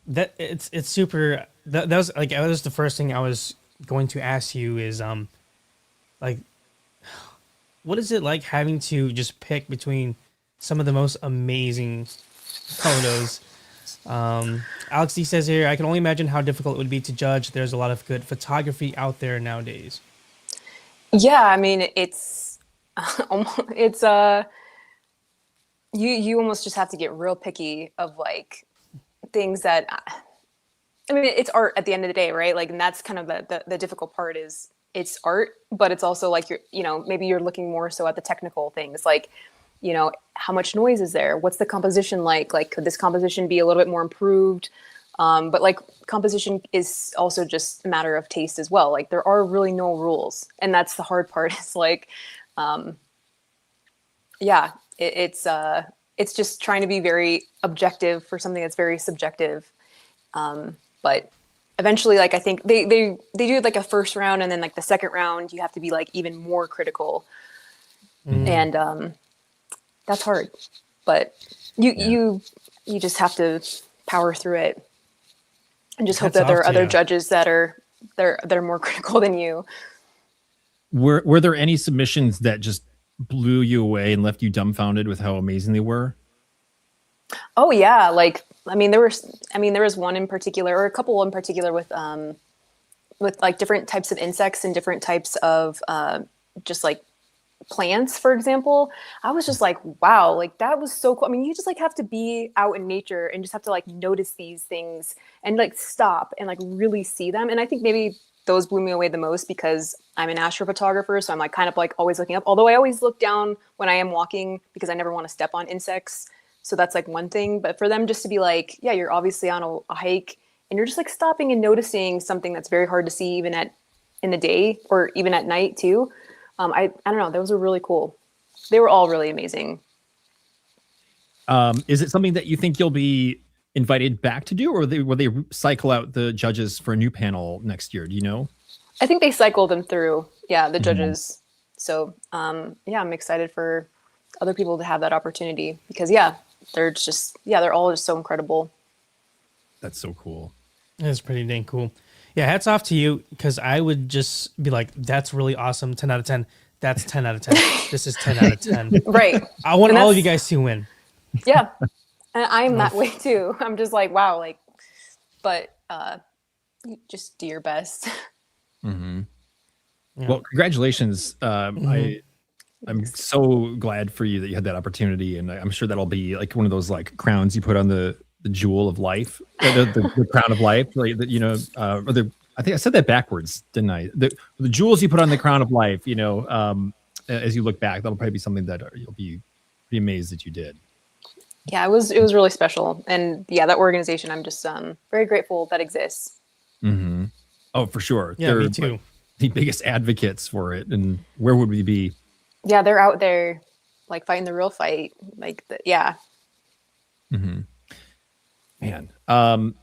That it's super. That was like, that was the first thing I was going to ask you is like, what is it like having to just pick between some of the most amazing photos? Alex D says here, I can only imagine how difficult it would be to judge. There's a lot of good photography out there nowadays. Yeah, I mean, it's you almost just have to get real picky of like things that, I mean, it's art at the end of the day, right? Like, and that's kind of the difficult part, is it's art, but it's also like, maybe you're looking more so at the technical things, like, you know, how much noise is there? What's the composition like? Like, could this composition be a little bit more improved? But like, composition is also just a matter of taste as well. Like, there are really no rules, and that's the hard part. It's like, it's just trying to be very objective for something that's very subjective. But eventually, like, I think they do like a first round, and then like the second round, you have to be like even more critical. And that's hard, but you just have to power through it, and just hope that there are other judges that are more critical than you. Were there any submissions that just blew you away and left you dumbfounded with how amazing they were? Oh yeah, like, I mean, there was one in particular, or a couple in particular, with like different types of insects and different types of just like plants, for example. I was just like, wow, like that was so cool. I mean, you just like have to be out in nature and just have to like notice these things and like stop and like really see them. And I think maybe those blew me away the most because I'm an astrophotographer, so I'm like kind of like always looking up, although I always look down when I am walking because I never want to step on insects. So that's like one thing. But for them just to be like, yeah, you're obviously on a hike and you're just like stopping and noticing something that's very hard to see even in the day or even at night too. I don't know. Those were really cool. They were all really amazing. Is it something that you think you'll be invited back to do, or will they cycle out the judges for a new panel next year? Do you know? I think they cycled them through. Yeah, the Mhm. judges. So yeah, I'm excited for other people to have that opportunity because yeah, they're all just so incredible. That's so cool. That's pretty dang cool. Yeah, hats off to you, because I would just be like, that's really awesome. 10 out of 10. That's 10 out of 10. This is 10 out of 10. Right. I want And all of you that's- guys to win. Yeah. And I'm that way too. I'm just like, wow, like, but you just do your best. Mm-hmm. Yeah. Well, congratulations. Mhm. I'm so glad for you that you had that opportunity, and I'm sure that'll be like one of those like crowns you put on the jewel of life, the crown of life, like that, you know, or the, I think I said that backwards, didn't I? The jewels you put on the crown of life, you know, as you look back, that'll probably be something that you'll be amazed that you did. Yeah, it was really special. And yeah, that organization, I'm just very grateful that exists. Mm-hmm. Oh, for sure. Yeah, They're me too. like the biggest advocates for it. And where would we be? Yeah, they're out there like fighting the real fight. Like yeah. Mm-hmm. Man.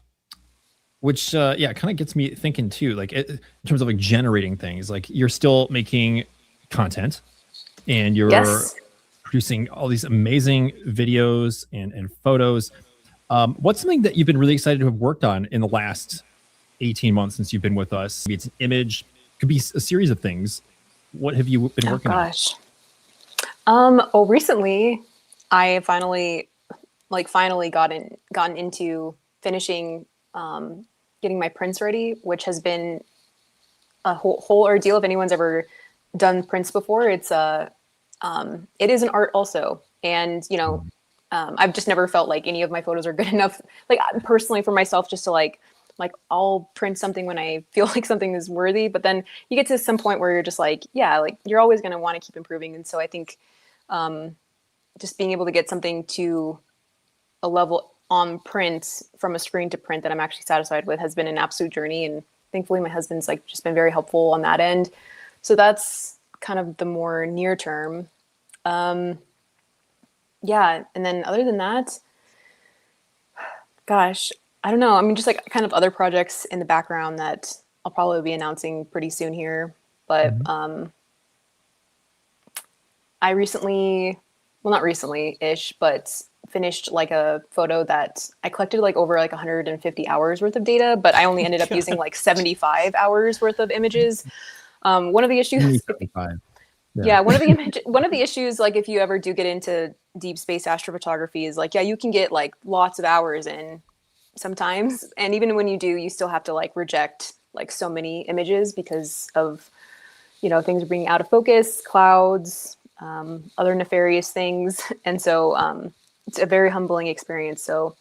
Which yeah, kind of gets me thinking too, like in terms of like generating things, like you're still making content and you're Yes. producing all these amazing videos and photos. What's something that you've been really excited to have worked on in the last 18 months since you've been with us? Maybe it's an image, could be a series of things. What have you been working on? Oh, recently I finally gotten into finishing getting my prints ready, which has been a whole ordeal. If anyone's ever done prints before, it is an art also. And you know, I've just never felt like any of my photos are good enough, like personally for myself, just to like I'll print something when I feel like something is worthy. But then you get to some point where you're just like, yeah, like you're always going to want to keep improving. And so I think just being able to get something to a level on print from a screen to print that I'm actually satisfied with has been an absolute journey. And thankfully my husband's like just been very helpful on that end. So that's kind of the more near term. Yeah. And then other than that, gosh, I don't know. I mean, just like kind of other projects in the background that I'll probably be announcing pretty soon here. But I recently, well, not recently-ish, but finished like a photo that I collected like over like 150 hours worth of data, but I only ended up using like 75 hours worth of images. One of the issues, yeah, one of the issues, like if you ever do get into deep space astrophotography, is like, yeah, you can get like lots of hours in sometimes, and even when you do, you still have to like reject like so many images because of, you know, things being out of focus, clouds, other nefarious things, and so it's a very humbling experience. So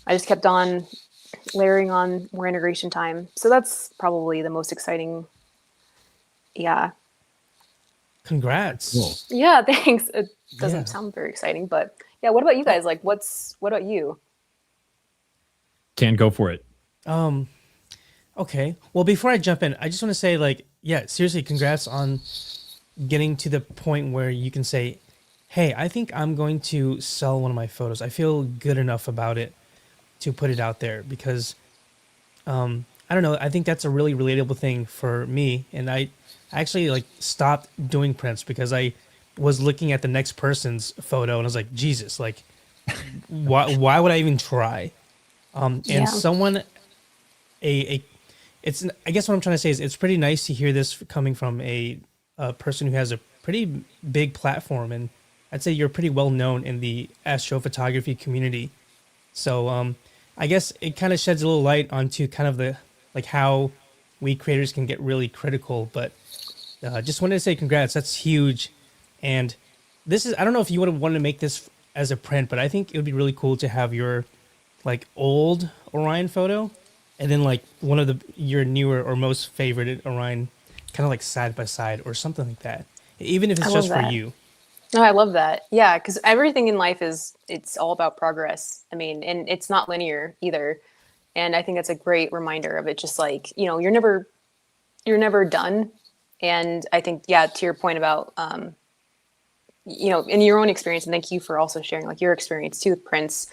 I just kept on layering on more integration time. So that's probably the most exciting. Yeah. Congrats. Cool. Yeah, thanks. It doesn't sound very exciting, but yeah. What about you guys? Like, what about you? Can go for it. Okay. Well, before I jump in, I just want to say, like, yeah, seriously, congrats on getting to the point where you can say, hey, I think I'm going to sell one of my photos. I feel good enough about it to put it out there because, I don't know. I think that's a really relatable thing for me. And I actually like stopped doing prints because I was looking at the next person's photo and I was like, Jesus, like, why would I even try? And someone, it's, I guess what I'm trying to say is it's pretty nice to hear this coming from a person who has a pretty big platform, and I'd say you're pretty well known in the astrophotography community. So I guess it kind of sheds a little light onto kind of the like how we creators can get really critical. But just wanted to say congrats. That's huge. And this is, I don't know if you would have wanted to make this as a print, but I think it would be really cool to have your like old Orion photo and then like one of your newer or most favorite Orion kind of like side by side or something like that, even if it's just for you. No, I love that. Yeah, because everything in life it's all about progress. I mean, and it's not linear either. And I think that's a great reminder of it. Just like, you know, you're never done. And I think, yeah, to your point about, in your own experience, and thank you for also sharing like your experience too with Prince.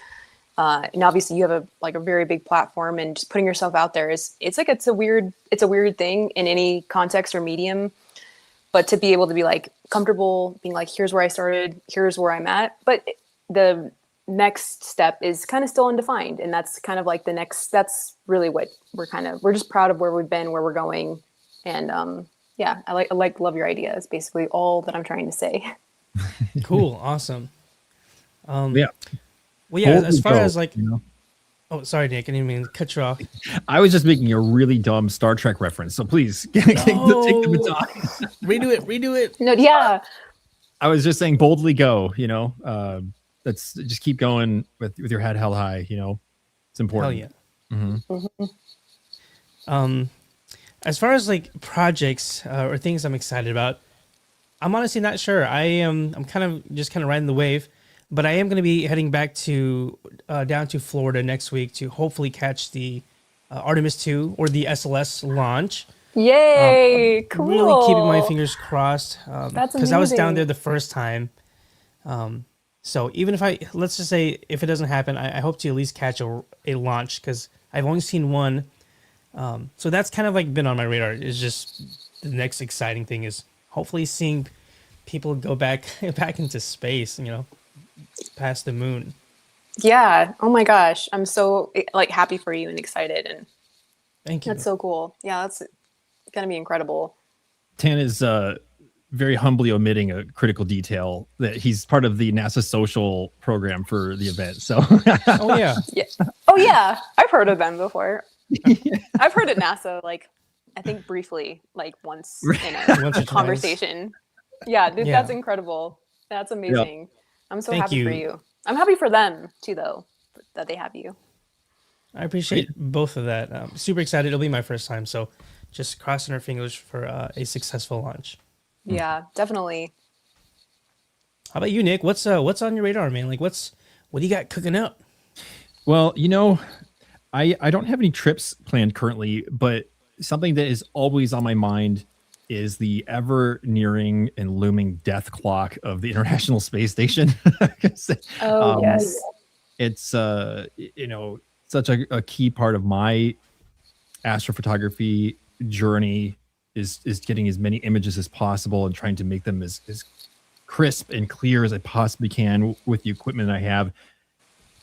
And obviously you have a very big platform, and just putting yourself out there it's a weird thing in any context or medium, but to be able to be like comfortable being like, here's where I started, here's where I'm at. But the next step is kind of still undefined. And that's kind of like that's really what we're just proud of where we've been, where we're going. And, I love your idea is basically all that I'm trying to say. Cool. Awesome. Yeah. Well, yeah, as far as like, you know? oh, sorry, Nick, I didn't mean to cut you off. I was just making a really dumb Star Trek reference, so please take the baton. Redo it. No, yeah. I was just saying boldly go, let's just keep going with your head held high, it's important. Hell yeah. Mm-hmm. As far as like projects or things I'm excited about, I'm honestly not sure. I'm kind of riding the wave, but I am going to be heading back to down to Florida next week to hopefully catch the Artemis 2 or the SLS launch. Yay! Cool. Really keeping my fingers crossed. That's because I was down amazing. there the first time. So even if let's just say if it doesn't happen, I hope to at least catch a launch, because I've only seen one. So that's kind of like been on my radar. It's just the next exciting thing is hopefully seeing people go back into space, past the moon. Yeah. Oh my gosh. I'm so like happy for you and excited, and Thank you. that's so cool. Yeah, that's gonna be incredible. Tan is very humbly omitting a critical detail that he's part of the NASA social program for the event. So, Oh yeah. Yeah. Oh yeah. I've heard of them before. I've heard at NASA, like I think briefly, like once in a Once or twice. conversation. Yeah, dude, Yeah. that's incredible. That's amazing. I'm so Thank happy for you. you. I'm happy for them too, though, that they have you. I appreciate both of that. Super excited. It'll be my first time, so just crossing our fingers for a successful launch. Yeah, definitely. How about you, Nick? What's on your radar, man? Like, what do you got cooking up? well, I don't have any trips planned currently, but something that is always on my mind is the ever nearing and looming death clock of the International Space Station. Oh, yes. It's such a key part of my astrophotography journey is getting as many images as possible and trying to make them as crisp and clear as I possibly can with the equipment I have.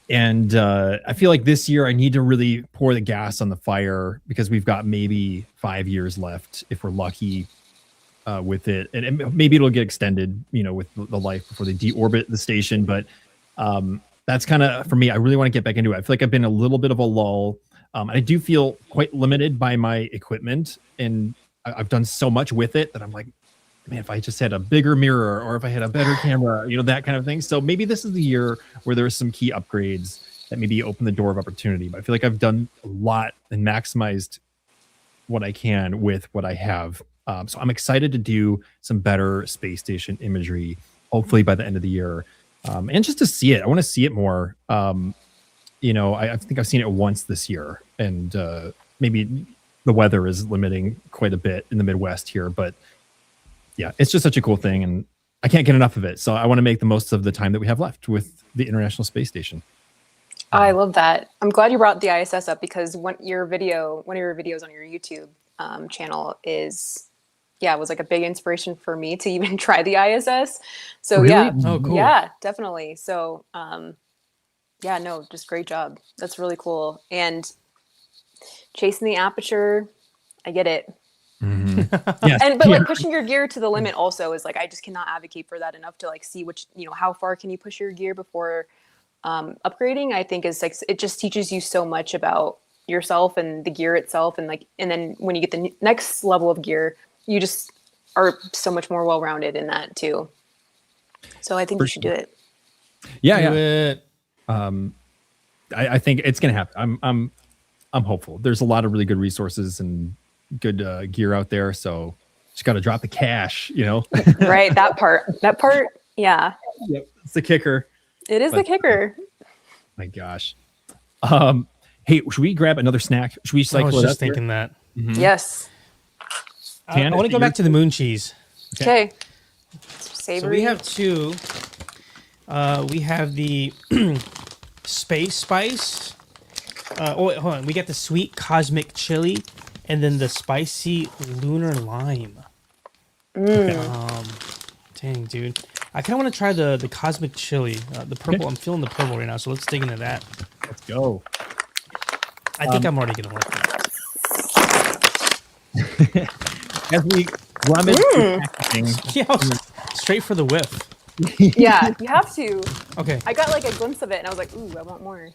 And I feel like this year I need to really pour the gas on the fire, because we've got maybe 5 years left if we're lucky with it. And maybe it'll get extended, with the life before they deorbit the station. But that's kind of, for me, I really want to get back into it. I feel like I've been a little bit of a lull. I do feel quite limited by my equipment, and I've done so much with it that I'm like, man, if I just had a bigger mirror, or if I had a better camera, that kind of thing. So maybe this is the year where there's some key upgrades that maybe open the door of opportunity. But I feel like I've done a lot and maximized what I can with what I have. So I'm excited to do some better space station imagery, hopefully by the end of the year. And just to see it, I want to see it more. I think I've seen it once this year, and maybe the weather is limiting quite a bit in the Midwest here, but yeah, it's just such a cool thing, and I can't get enough of it. So I want to make the most of the time that we have left with the International Space Station. I love that. I'm glad you brought the ISS up, because one of your videos on your YouTube channel was like a big inspiration for me to even try the ISS. So Really? yeah, Oh, cool. yeah, definitely. So just great job. That's really cool. And chasing the aperture, I get it. Mm-hmm. Yes. But like pushing your gear to the limit also is like, I just cannot advocate for that enough to like see how far can you push your gear before upgrading. I think is like, it just teaches you so much about yourself and the gear itself, and then when you get the next level of gear, you just are so much more well-rounded in that too. So I think you should do it. Yeah. Do it. I think it's gonna happen. I'm hopeful. There's a lot of really good resources and good gear out there, so just got to drop the cash, Right, that part, yeah. Yep, it's the kicker. It is the kicker. My gosh. Hey, should we grab another snack? Should we I cycle was it just up here? thinking that. Yes. I want to go back to the moon cheese. Okay. So Savory. we have two. We have the space spice. Wait, hold on. We got the sweet cosmic chili, and then the spicy lunar lime. Dang, dude. I kind of want to try the cosmic chili, the purple. I'm feeling the purple right now, so let's dig into that. Let's go. I think I'm already gonna like that. As we rummage through packaging, Yeah, straight for the whiff. Yeah, you have to. Okay. I got like a glimpse of it, and I was like, "Ooh, I want more."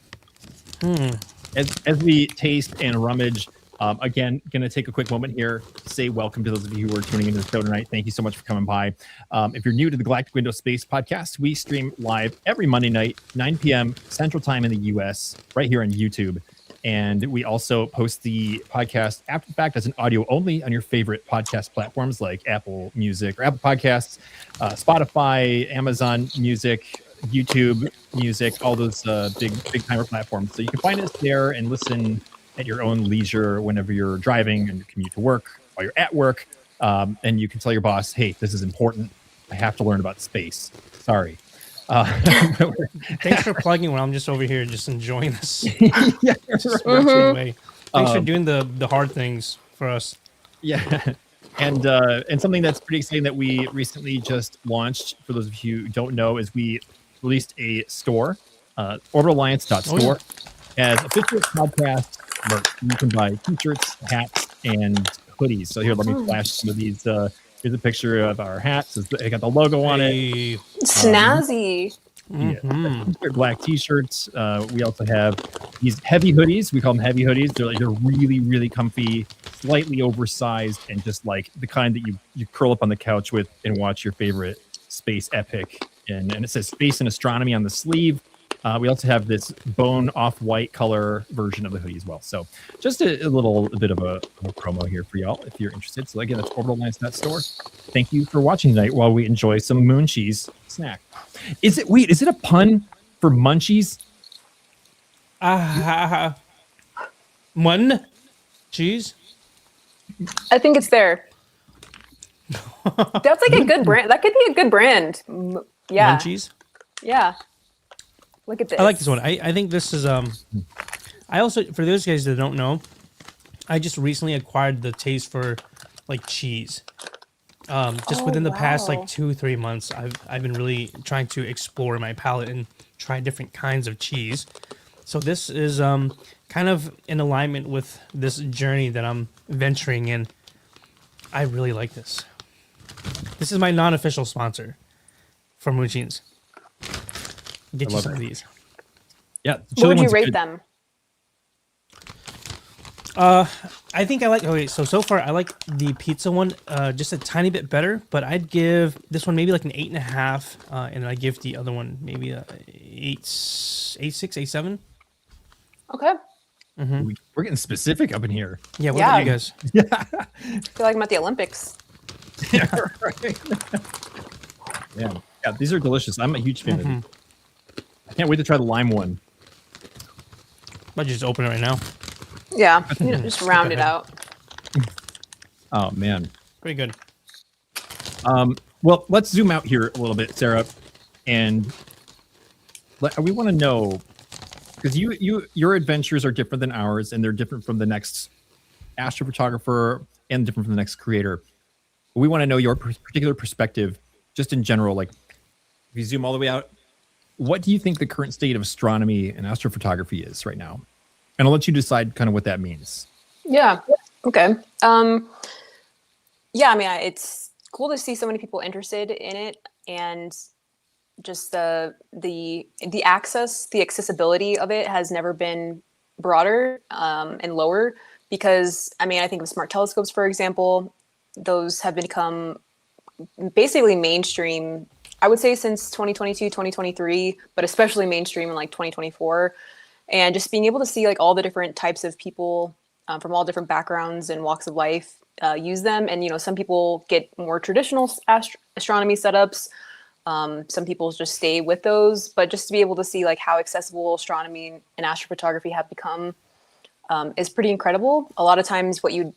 as we taste and rummage, again, going to take a quick moment here to say welcome to those of you who are tuning into the show tonight. Thank you so much for coming by. If you're new to the Galactic Window Space podcast, we stream live every Monday night, 9 p.m. Central Time in the U.S., right here on YouTube. And we also post the podcast after the fact as an audio only on your favorite podcast platforms like Apple Music or Apple Podcasts, Spotify, Amazon Music, YouTube Music, all those big timer platforms. So you can find us there and listen at your own leisure whenever you're driving and you commute to work, while you're at work. And you can tell your boss, hey, this is important. I have to learn about space. Sorry. Thanks for plugging when I'm just over here just enjoying this. Yeah, Just working away. Thanks for doing the hard things for us. yeah. And something that's pretty exciting that we recently just launched, for those of you who don't know, is we released a store, orbitalliance.store, as official podcast merch. You can buy t-shirts, hats, and hoodies. So here, let me flash some of these. Here's a picture of our hats. It got the logo on it. Snazzy. Yeah, black t-shirts. We also have these heavy hoodies. We call them heavy hoodies. They're really, really comfy, slightly oversized, and just like the kind that you curl up on the couch with and watch your favorite space epic. And it says space and astronomy on the sleeve. We also have this bone off-white color version of the hoodie as well. So just a little bit of a promo here for y'all if you're interested. So again, that's orbitalliance.store. Thank you for watching tonight while we enjoy some moon cheese snack. Is it a pun for munchies? Mun cheese? I think it's there. That's like a good brand. That could be a good brand. Yeah. Munchies? Yeah. Look at this. I like this one. I think this is I also, for those guys that don't know, I just recently acquired the taste for like cheese. Just within the past like 2-3 months, I've been really trying to explore my palate and try different kinds of cheese. So this is kind of in alignment with this journey that I'm venturing in. I really like this. This is my non-official sponsor for Mooncheens. Get you some of these. Yeah. What would you rate them? I think I like. Okay, so far I like the pizza one just a tiny bit better, but I'd give this one maybe like an 8.5, and I give the other one maybe a 8.6, 8.7. Okay. We're getting specific up in here. Yeah. What about you guys? I feel like I'm at the Olympics. Yeah, right. Yeah, these are delicious. I'm a huge fan of these. I can't wait to try the lime one. Might just open it right now. Yeah. Just round it out. Oh man. Pretty good. Well, let's zoom out here a little bit, Sarah, and we want to know, because your adventures are different than ours, and they're different from the next astrophotographer and different from the next creator. We want to know your particular perspective, just in general. Like, if you zoom all the way out, what do you think the current state of astronomy and astrophotography is right now? And I'll let you decide kind of what that means. Yeah. Okay. Yeah, I mean, it's cool to see so many people interested in it, and just the access, the accessibility of it has never been broader and lower, because I mean, I think of smart telescopes, for example. Those have become basically mainstream, I would say, since 2022, 2023, but especially mainstream in like 2024. And just being able to see like all the different types of people from all different backgrounds and walks of life use them. And, you know, some people get more traditional astronomy setups. Some people just stay with those, but just to be able to see like how accessible astronomy and astrophotography have become is pretty incredible. A lot of times what you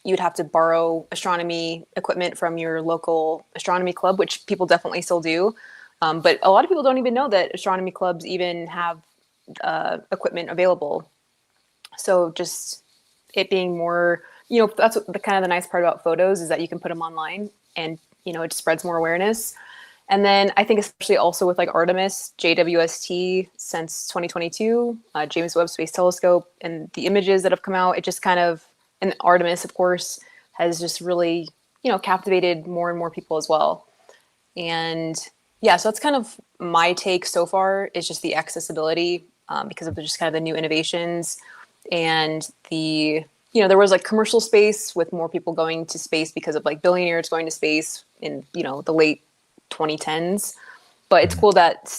you'd have to borrow astronomy equipment from your local astronomy club, which people definitely still do. But a lot of people don't even know that astronomy clubs even have equipment available. So just it being more, that's what the kind of the nice part about photos is that you can put them online and, it spreads more awareness. And then I think especially also with like Artemis, JWST since 2022, James Webb Space Telescope, and the images that have come out, it just kind of, and Artemis, of course, has just really, captivated more and more people as well. And yeah, so that's kind of my take so far is just the accessibility because of just kind of the new innovations and the, there was like commercial space with more people going to space because of like billionaires going to space in, the late 2010s. But it's cool that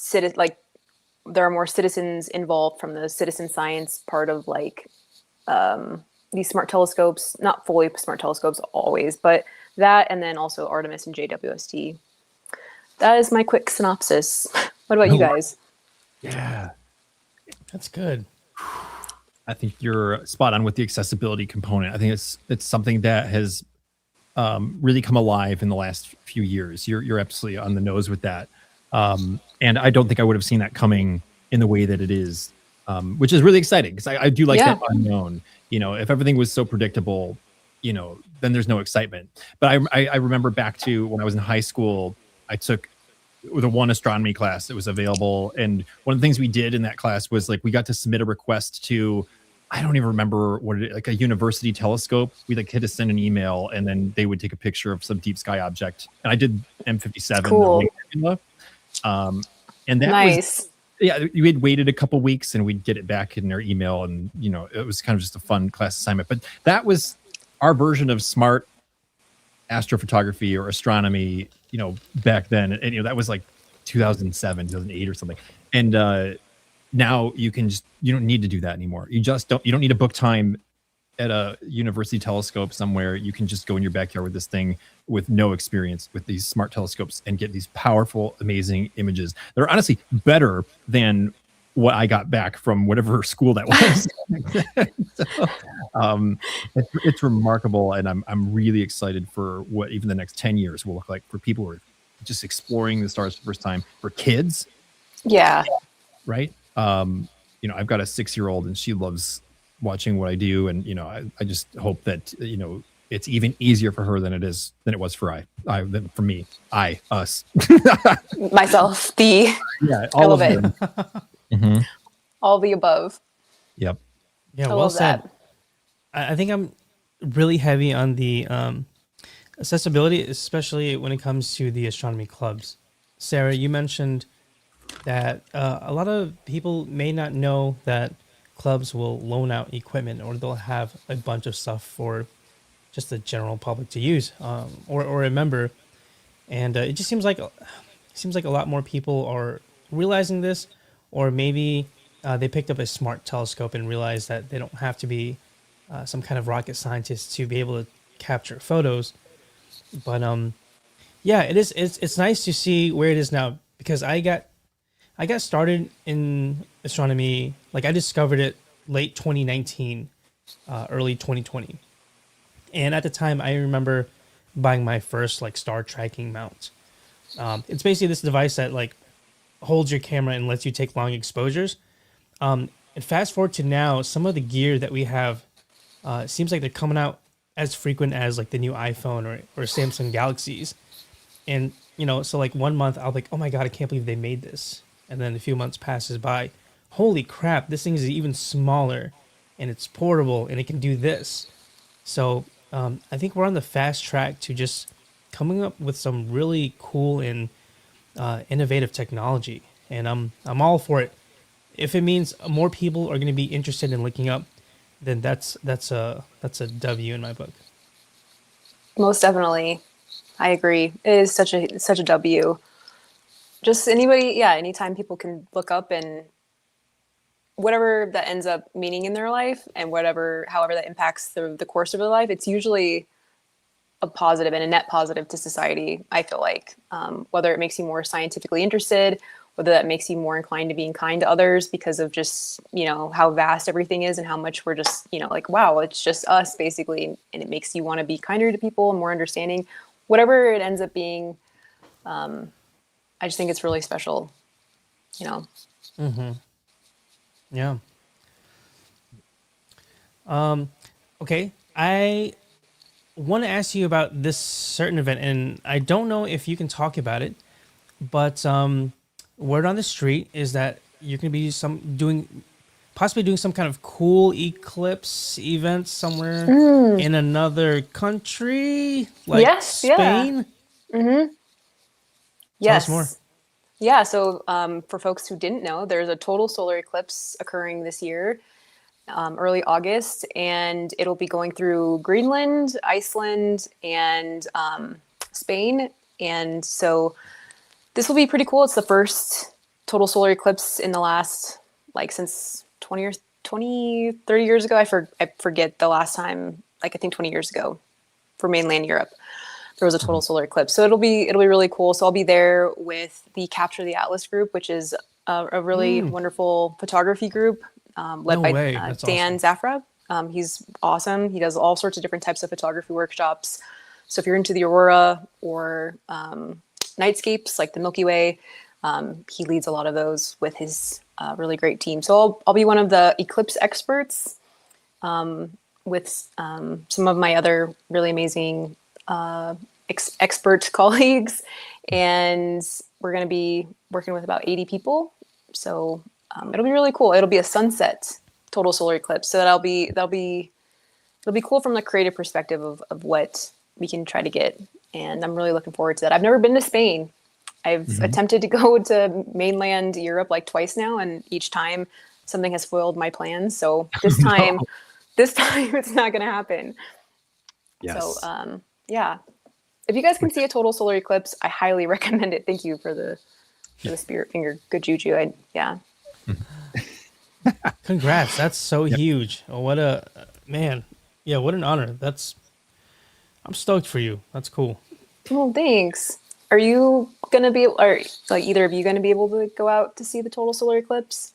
there are more citizens involved from the citizen science part of like these smart telescopes, not fully smart telescopes always, but that, and then also Artemis and JWST. That is my quick synopsis. What about you guys? Yeah, that's good. I think you're spot on with the accessibility component. I think it's something that has really come alive in the last few years. You're absolutely on the nose with that. And I don't think I would have seen that coming in the way that it is, which is really exciting because I do like that unknown. If everything was so predictable, then there's no excitement. But I remember back to when I was in high school, I took the one astronomy class that was available. And one of the things we did in that class was like, we got to submit a request to, I don't even remember like a university telescope. We had to send an email and then they would take a picture of some deep sky object. And I did M57. Cool. And that nice. We had waited a couple weeks and we'd get it back in their email. And, it was kind of just a fun class assignment, but that was our version of smart astrophotography or astronomy, back then. And, that was like 2007, 2008 or something. And, now you don't need to do that anymore. You don't need to book time at a university telescope somewhere. You can just go in your backyard with this thing with no experience with these smart telescopes and get these powerful, amazing images. They're honestly better than what I got back from whatever school that was. So, it's remarkable. And I'm really excited for what even the next 10 years will look like for people who are just exploring the stars for the first time, for kids. Yeah. Right. I've got a 6-year-old and she loves watching what I do. And, I just hope that, it's even easier for her than it was for us. Myself, all of it. them. Mm-hmm. All the above. Yep. Yeah. Well said. I think I'm really heavy on the accessibility, especially when it comes to the astronomy clubs. Sarah, you mentioned that a lot of people may not know that clubs will loan out equipment or they'll have a bunch of stuff for just the general public to use or a member. And it just seems like a lot more people are realizing this, or maybe they picked up a smart telescope and realized that they don't have to be some kind of rocket scientist to be able to capture photos. But it's nice to see where it is now, because I got started in astronomy, like I discovered it late 2019, early 2020. And at the time, I remember buying my first like star tracking mount. It's basically this device that like holds your camera and lets you take long exposures. And fast forward to now, some of the gear that we have seems like they're coming out as frequent as like the new iPhone or Samsung Galaxies. And, so like 1 month I'll be like, oh my God, I can't believe they made this. And then a few months passes by. Holy crap, this thing is even smaller and it's portable and it can do this. So I think we're on the fast track to just coming up with some really cool and innovative technology. And I'm all for it. If it means more people are going to be interested in looking up, then that's a W in my book. Most definitely. I agree. It is such a W. Just anytime people can look up and whatever that ends up meaning in their life and however that impacts the course of their life, it's usually a positive and a net positive to society, I feel like. Whether it makes you more scientifically interested whether that makes you more inclined to being kind to others because of just, you know, how vast everything is and how much we're just, you know, like, wow, it's just us basically. And it makes you want to be kinder to people and more understanding. Whatever it ends up being, I just think it's really special, you know? Mm-hmm. Yeah. Okay. I want to ask you about this certain event, and I don't know if you can talk about it, but word on the street is that you're going to be possibly doing some kind of cool eclipse event somewhere in another country, like Yes, yeah. Spain. Mm-hmm. Tell us Yes. more. Yeah. So for folks who didn't know, there's a total solar eclipse occurring this year, early August, and it'll be going through Greenland, Iceland, and Spain. And so this will be pretty cool. It's the first total solar eclipse in the last, like, since 30 years ago. I forget the last time, like, I think 20 years ago for mainland Europe, there was a total solar eclipse. So it'll be really cool. So I'll be there with the Capture the Atlas group, which is a really wonderful photography group led by Dan Zafra. He's awesome. He does all sorts of different types of photography workshops. So if you're into the aurora or nightscapes like the Milky Way, he leads a lot of those with his really great team. So I'll be one of the eclipse experts with some of my other really amazing expert colleagues, and we're going to be working with about 80 people. So it'll be really cool. It'll be a sunset total solar eclipse. So it'll be cool from the creative perspective of what we can try to get. And I'm really looking forward to that. I've never been to Spain. I've attempted to go to mainland Europe like twice now, and each time something has foiled my plans. So this time, it's not going to happen. Yes. So yeah, if you guys can see a total solar eclipse, I highly recommend it. Thank you for the spirit finger, good juju. Congrats. That's so huge. Oh, what a man. Yeah, what an honor. I'm stoked for you. That's cool. Well, thanks. Are you gonna be, or like either of you gonna be able to go out to see the total solar eclipse?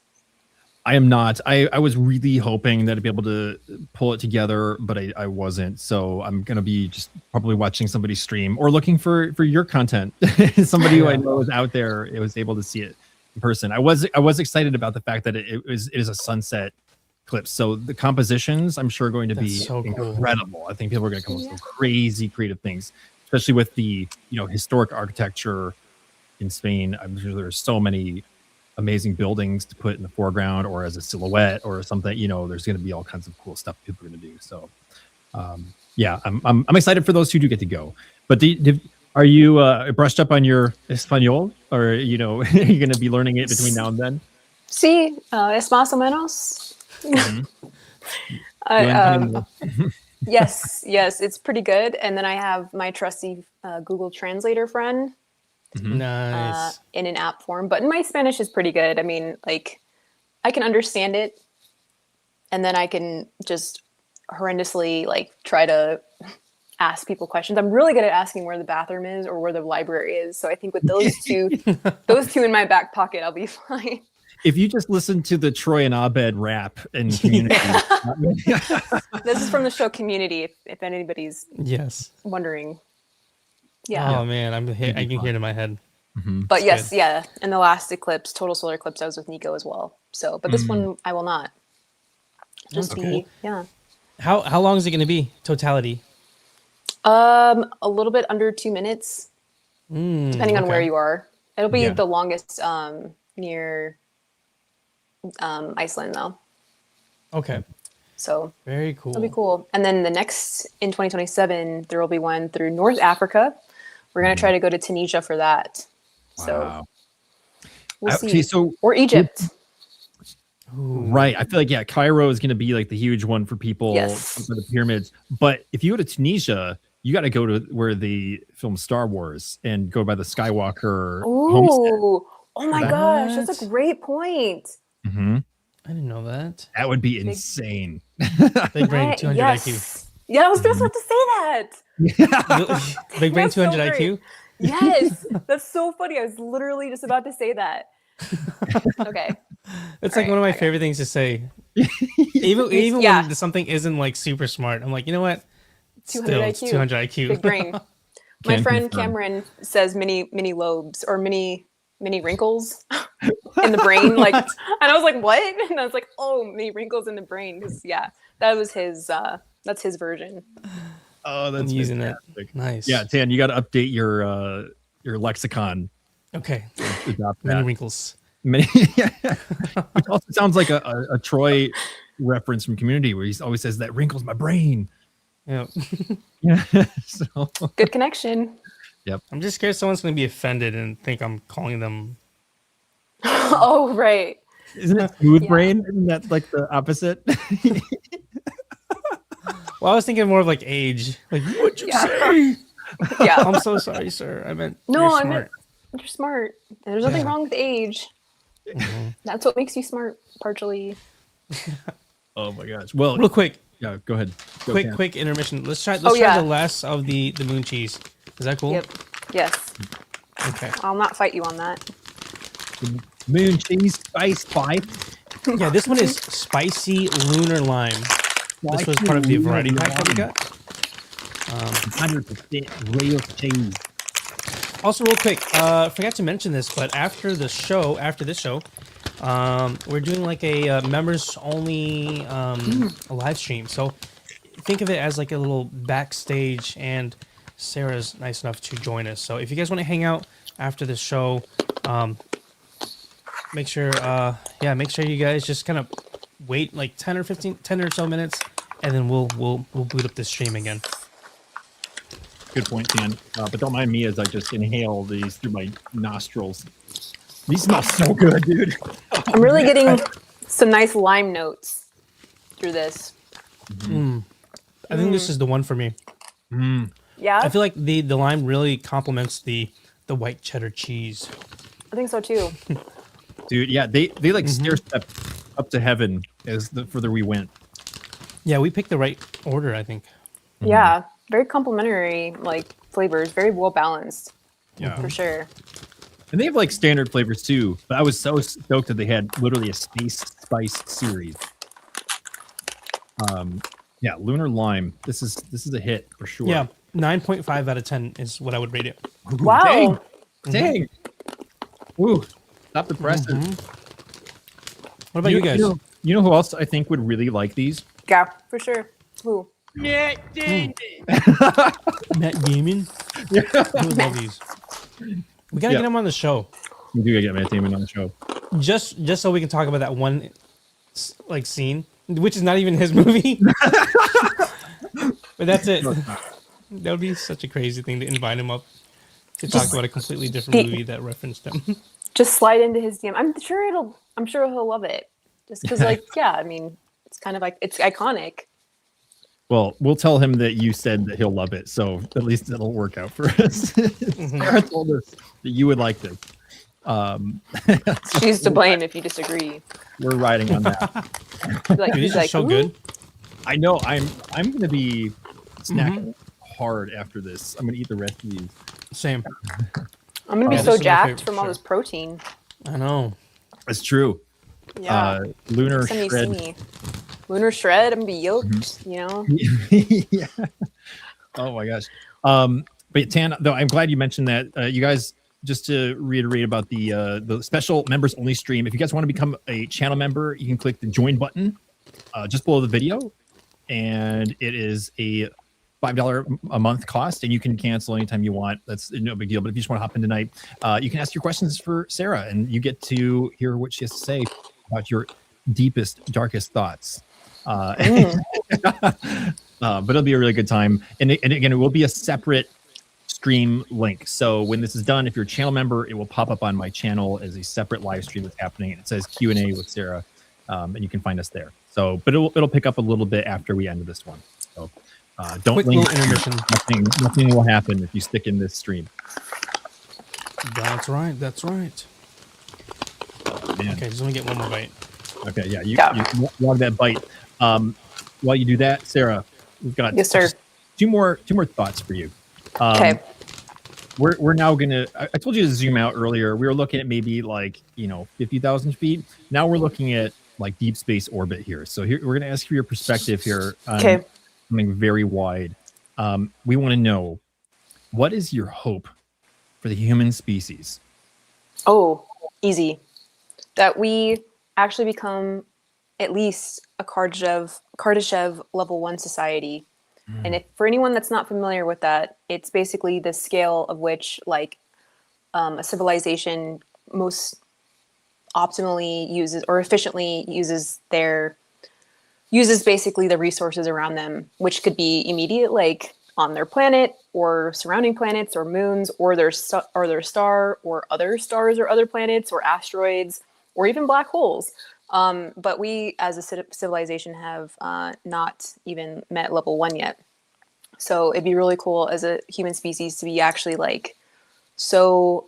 I am not. I was really hoping that I'd be able to pull it together, but I wasn't. So I'm going to be just probably watching somebody stream or looking for your content. Somebody who I know is out there, it was able to see it in person. I was excited about the fact that it is a sunset eclipse. So the compositions, I'm sure, are going to be so incredible. I think people are going to come up with some crazy creative things, especially with the historic architecture in Spain. I'm sure there's so many amazing buildings to put in the foreground or as a silhouette or something. There's going to be all kinds of cool stuff people are going to do. So yeah, I'm excited for those who do get to go. But are you brushed up on your Espanol, or are you going to be learning it between now and then? Sí, es más o menos. Yes, it's pretty good. And then I have my trusty Google Translator friend. Nice. In an app form, but my Spanish is pretty good. I mean, like, I can understand it, and then I can just horrendously try to ask people questions. I'm really good at asking where the bathroom is or where the library is. So I think with those two in my back pocket, I'll be fine. If you just listen to the Troy and Abed rap in Community. This is from the show Community, if anybody's wondering. Yeah. Oh man, I can hear it in my head. But yes, yeah. And the last eclipse, total solar eclipse, I was with Nico as well. So, but this one I will not. Just be cool. How long is it going to be? Totality? A little bit under 2 minutes, depending on where you are. It'll be the longest near Iceland though. Okay. So very cool. It'll be cool. And then the next in 2027, there will be one through North Africa. We're going to try to go to Tunisia for that. Wow. So we'll see. So, or Egypt. Right. I feel like, Cairo is going to be like the huge one for people for the pyramids. But if you go to Tunisia, you got to go to where they film Star Wars and go by the Skywalker homestead. Oh my gosh. That's a great point. I didn't know that. That would be insane. Big Brain 200 IQ. Yeah, I was just about to say that. Big Brain 200 IQ? Yes, that's so funny. I was literally just about to say that. Okay. It's All like right, one of my I got favorite things to say. Even Yeah. when something isn't like super smart, I'm like, you know what? 200 Still, IQ. it's 200 IQ. Big brain. My Can friend confirm. Cameron says mini lobes or mini wrinkles in the brain. Like, and I was like, what? And I was like, oh, mini wrinkles in the brain. Because yeah, that was his. That's his version. Oh, I'm that's using fantastic. it. Nice. Yeah, Tan, you got to update your lexicon. Okay. Adopt Many that. wrinkles. Many, which also sounds like a Troy reference from Community, where he always says that wrinkles my brain. Yeah. Yeah. So Good connection. I'm just scared someone's going to be offended and think I'm calling them. Oh right. isn't it smooth Yeah. brain? Isn't that like the opposite? Well, I was thinking more of like age. Like, what'd you Yeah. say? Yeah. I'm so sorry, sir. I meant No, you're I smart. meant you're smart. And there's nothing Yeah. wrong with age. Mhm. That's what makes you smart, partially. Oh my gosh. Well, Real quick, yeah, go ahead. Go, Tan. quick intermission. Let's try yeah. the last of the moon cheese. Is that cool? Yep. Yes. Okay. I'll not fight you on that. Moon cheese spice pipe. Yeah, this one is spicy lunar lime. This was part of the variety pack that we got. 100% real cheese. Also, real quick, forgot to mention this, but after this show, we're doing like a members only a live stream. So think of it as like a little backstage, and Sarah's nice enough to join us. So if you guys want to hang out after the show, make sure you guys just kind of wait like 10 or so minutes, and then we'll boot up the stream again. Good point, Dan. But don't mind me as I just inhale these through my nostrils. These smell so good, dude. I'm really getting some nice lime notes through this. I think this is the one for me. Yeah, I feel like the lime really complements the white cheddar cheese. I think so too. Dude, yeah, they like stair step up to heaven as the further we went. Yeah, we picked the right order, I think. Yeah, very complimentary, like flavors, very well balanced. Yeah. For sure. And they have like standard flavors too, but I was so stoked that they had literally a space spice series. Yeah, lunar lime. This is a hit for sure. Yeah, 9.5 out of 10 is what I would rate it. Wow. Dang. Ooh, stop the presses. What about you guys? You know who else I think would really like these? Yeah, for sure. Ooh. Matt Damon? I would love these. We gotta get him on the show. We do gotta get Matt Damon on the show. Just so we can talk about that one like scene, which is not even his movie. But that's it. That would be such a crazy thing to invite him up to talk about a completely different movie that referenced him. Just slide into his DM. I'm sure he'll love it. Just because, like, yeah, I mean, it's kind of like it's iconic. Well, we'll tell him that you said that he'll love it, so at least it'll work out for us. Sarah told us that you would like this. She's to blame if you disagree. We're riding on that. Like, Dude, these he's are like, so "Ooh." good. I know. I'm gonna be snacking hard after this. I'm gonna eat the rest of these. Same. I'm gonna be Yeah, so this is my jacked favorite, from all sure. this protein. I know. That's true. Yeah. Lunar Next time you see shred. me. Lunar shred, I'm gonna be yoked, you know? Yeah. Oh my gosh. But Tan, though, I'm glad you mentioned that. You guys, just to reiterate about the special members only stream. If you guys want to become a channel member, you can click the join button just below the video, and it is a $5 a month cost, and you can cancel anytime you want. That's no big deal. But if you just want to hop in tonight, you can ask your questions for Sarah, and you get to hear what she has to say about your deepest, darkest thoughts. But it'll be a really good time. And again, it will be a separate stream link. So when this is done, if you're a channel member, it will pop up on my channel as a separate live stream that's happening. And it says Q&A with Sarah, and you can find us there. So, but it'll pick up a little bit after we end this one. So don't Quick link. little intermission. Nothing will happen if you stick in this stream. That's right. That's right. Man. Okay, just let me get one more bite. Okay, yeah, you log that bite. While you do that, Sarah, we've got Yes, sir. two more thoughts for you. Okay. we're now gonna. I told you to zoom out earlier. We were looking at maybe like 50,000 feet. Now we're looking at like deep space orbit here. So here we're gonna ask for your perspective here on Okay. something very wide. We want to know, what is your hope for the human species? Oh, easy. That we actually become at least a Kardashev level 1 society. And if for anyone that's not familiar with that, it's basically the scale of which like a civilization most optimally uses or efficiently uses basically the resources around them, which could be immediate, like on their planet or surrounding planets or moons or their star or other stars or other planets or asteroids or even black holes. But we as a civilization have not even met level 1 yet. So it'd be really cool as a human species to be actually like so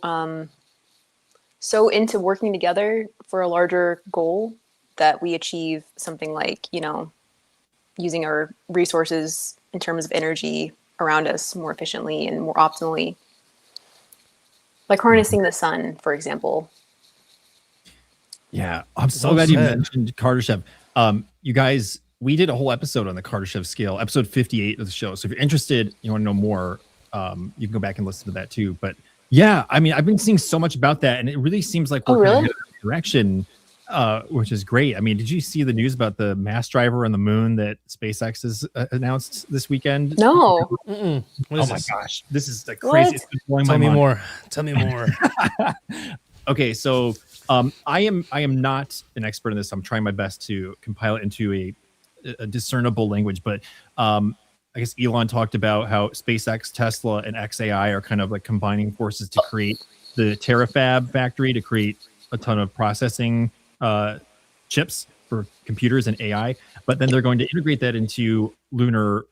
into working together for a larger goal that we achieve something like, using our resources in terms of energy around us more efficiently and more optimally. Like harnessing the sun, for example. Yeah, I'm so Well glad you said. mentioned Kardashev. You guys, we did a whole episode on the Kardashev scale, episode 58 of the show. So if you're interested, you want to know more, you can go back and listen to that too. But yeah, I mean, I've been seeing so much about that, and it really seems like we're kind of headed in a direction, which is great. I mean, did you see the news about the mass driver on the moon that SpaceX has announced this weekend? No. What Oh is my this? gosh, this is the What? craziest. It's blowing my Tell me mind. more. Tell me more. Okay, so I am not an expert in this. I'm trying my best to compile it into a discernible language, but I guess Elon talked about how SpaceX, Tesla, and XAI are kind of like combining forces to create the Terafab factory to create a ton of processing chips for computers and AI. But then they're going to integrate that into lunar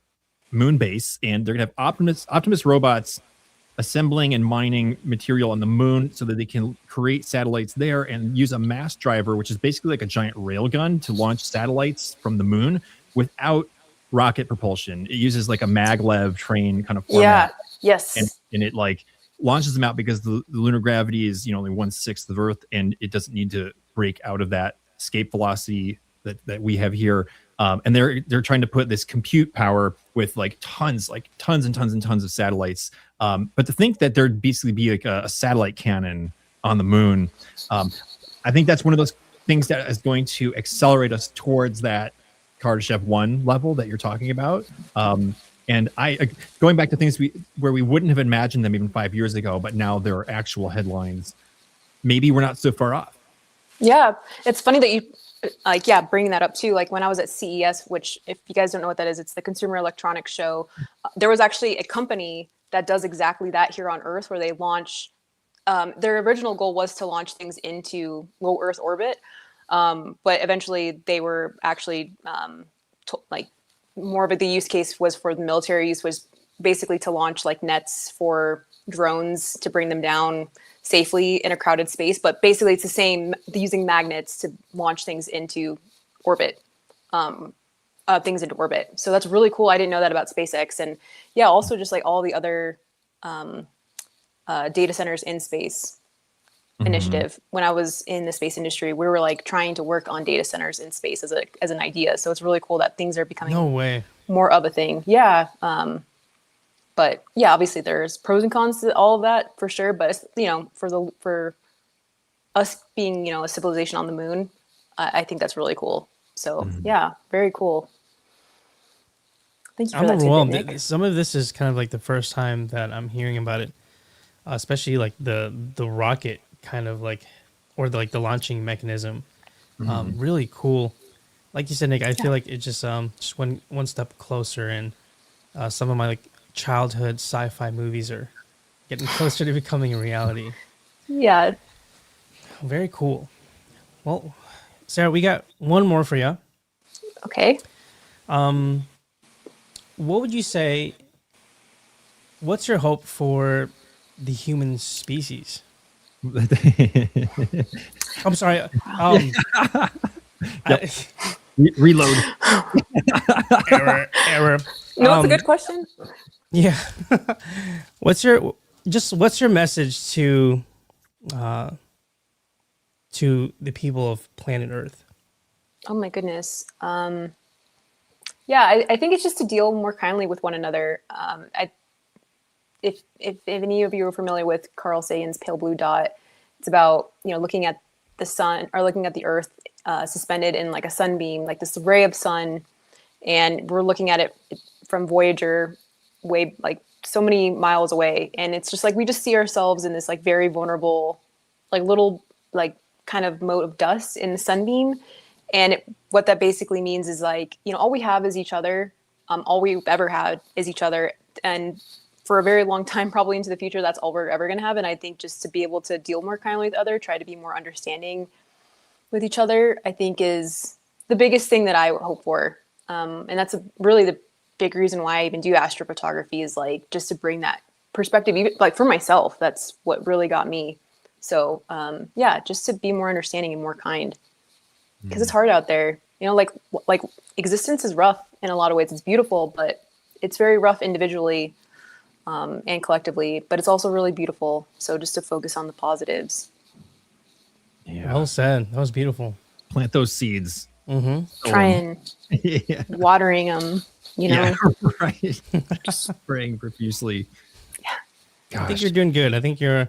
moon base, and they're going to have Optimus robots assembling and mining material on the moon so that they can create satellites there and use a mass driver, which is basically like a giant railgun, to launch satellites from the moon without rocket propulsion. It uses like a maglev train kind of format. Yeah. Yes. And it like launches them out because the lunar gravity is only 1/6 of Earth, and it doesn't need to break out of that escape velocity that we have here. And they're trying to put this compute power with like tons and tons of satellites. But to think that there'd basically be like a satellite cannon on the moon, I think that's one of those things that is going to accelerate us towards that Kardashev 1 level that you're talking about. And going back to things where we wouldn't have imagined them even 5 years ago, but now there are actual headlines. Maybe we're not so far off. Yeah. It's funny that you bringing that up too. Like when I was at CES, which if you guys don't know what that is, it's the Consumer Electronics Show. There was actually a company that does exactly that here on Earth, where they launch, their original goal was to launch things into low Earth orbit. But eventually they were actually more of the use case was for the military use, was basically to launch like nets for drones to bring them down safely in a crowded space. But basically it's the same, using magnets to launch things into orbit, things into orbit. So that's really cool. I didn't know that about SpaceX. And yeah, also just like all the other data centers in space initiative. When I was in the space industry, we were like trying to work on data centers in space as an idea. So it's really cool that things are becoming more of a thing. Yeah. But yeah, obviously there's pros and cons to all of that for sure. But for us being, a civilization on the moon, I think that's really cool. So yeah, very cool. Thank you for that overwhelmed. tidbit, Nick. Some of this is kind of like the first time that I'm hearing about it, especially like the rocket kind of like, or the launching mechanism. Really cool. Like you said, Nick, I feel like it's just one step closer, and some of my like childhood sci-fi movies are getting closer to becoming a reality. Yeah. Very cool. Well, Sarah, we got one more for you. Okay. What would you say? What's your hope for the human species? I'm sorry. Reload. Error. No, it's a good question. Yeah. What's your just what's your message to the people of planet Earth? Oh my goodness. Yeah, I think it's just to deal more kindly with one another. If any of you are familiar with Carl Sagan's pale blue dot, it's about, looking at the sun, or looking at the Earth suspended in like a sunbeam, like this ray of sun, and we're looking at it from Voyager, way like so many miles away, and it's just like we just see ourselves in this like very vulnerable, like little like kind of mote of dust in the sunbeam. And what that basically means is like, all we have is each other. All we've ever had is each other. And for a very long time, probably into the future, that's all we're ever going to have. And I think just to be able to deal more kindly with others, try to be more understanding with each other, I think is the biggest thing that I hope for. And that's really the big reason why I even do astrophotography, is like just to bring that perspective, even like for myself. That's what really got me. So yeah, just to be more understanding and more kind. Because it's hard out there, like existence is rough in a lot of ways. It's beautiful, but it's very rough individually and collectively, but it's also really beautiful. So just to focus on the positives. Yeah. Well said. That was beautiful. Plant those seeds. Trying watering them, Yeah, right. Just spraying profusely. Yeah. Gosh. I think you're doing good. I think you're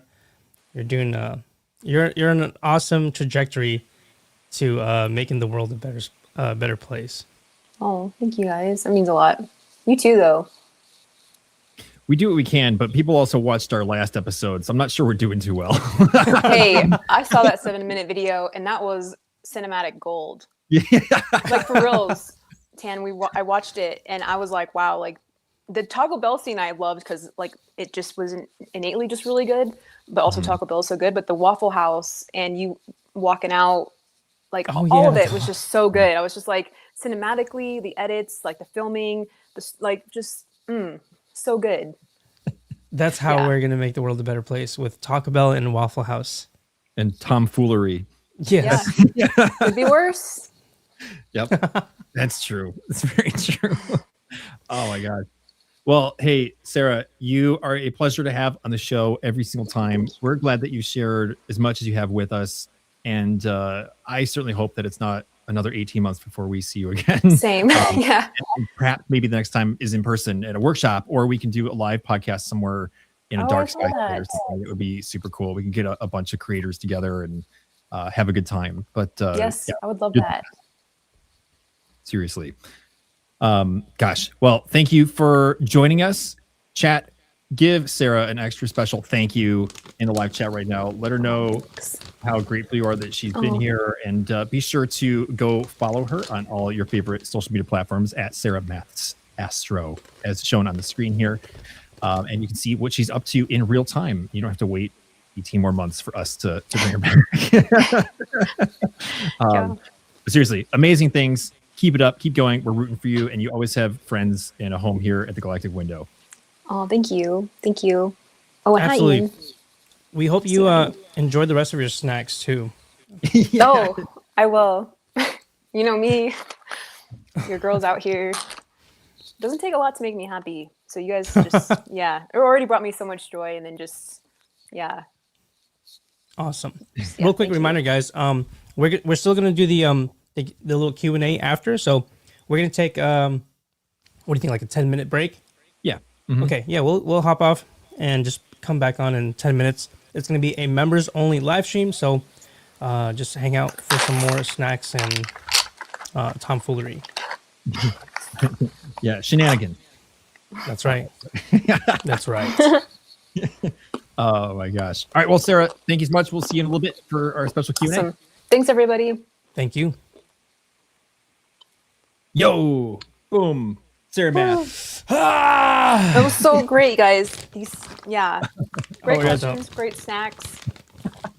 doing you're in an awesome trajectory to making the world a better place. Oh, thank you guys. That means a lot. You too, though. We do what we can, but people also watched our last episode, so I'm not sure we're doing too well. Hey, I saw that 7-minute video, and that was cinematic gold. Yeah. Like for reals, Tan. I watched it, and I was like, wow. Like the Taco Bell scene, I loved because like it just was innately just really good, but also Taco Bell is so good. But the Waffle House and you walking out, like all of it was just so good. I was just like cinematically, the edits, like the filming, like just so good. That's how we're gonna make the world a better place, with Taco Bell and Waffle House And tomfoolery. Yes. Yeah. Could be worse. Yep. That's true. It's very true. Oh my God. Well, hey, Sarah, you are a pleasure to have on the show every single time. We're glad that you shared as much as you have with us. And I certainly hope that it's not another 18 months before we see you again. Same. Yeah. And perhaps maybe the next time is in person at a workshop, or we can do a live podcast somewhere in a dark sky or something. It would be super cool. We can get a bunch of creators together and have a good time. But yes, I would love that. Seriously. Gosh. Well, thank you for joining us. Chat, give Sarah an extra special thank you in the live chat right now. Let her know how grateful you are that she's been here, and be sure to go follow her on all your favorite social media platforms at Sarah Maths Astro, as shown on the screen here. And you can see what she's up to in real time. You don't have to wait 18 more months for us to bring her back. But seriously, amazing things. Keep it up. Keep going. We're rooting for you. And you always have friends and a home here at the Galactic Window. Oh, thank you. Thank you. Oh, and absolutely. Hi, Ian. We hope you enjoy the rest of your snacks too. Yeah. Oh, I will. You know me. Your girl's out here. It doesn't take a lot to make me happy. So you guys just, it already brought me so much joy. And then just, Awesome. Yeah, Real quick thank reminder, you. guys. We're still gonna do the little Q&A after. So we're gonna take what do you think, like a 10-minute break? Yeah. Okay. Yeah, we'll hop off and just come back on in 10 minutes. It's gonna be a members only live stream. So just hang out for some more snacks and tomfoolery. Yeah. Shenanigans. That's right. That's right. Oh my gosh. All right. Well, Sarah, thank you so much. We'll see you in a little bit for our special Q&A. Awesome. Thanks, everybody. Thank you. Yo. Boom. Sarah Math. That was so great, guys. Great yeah, questions, great snacks,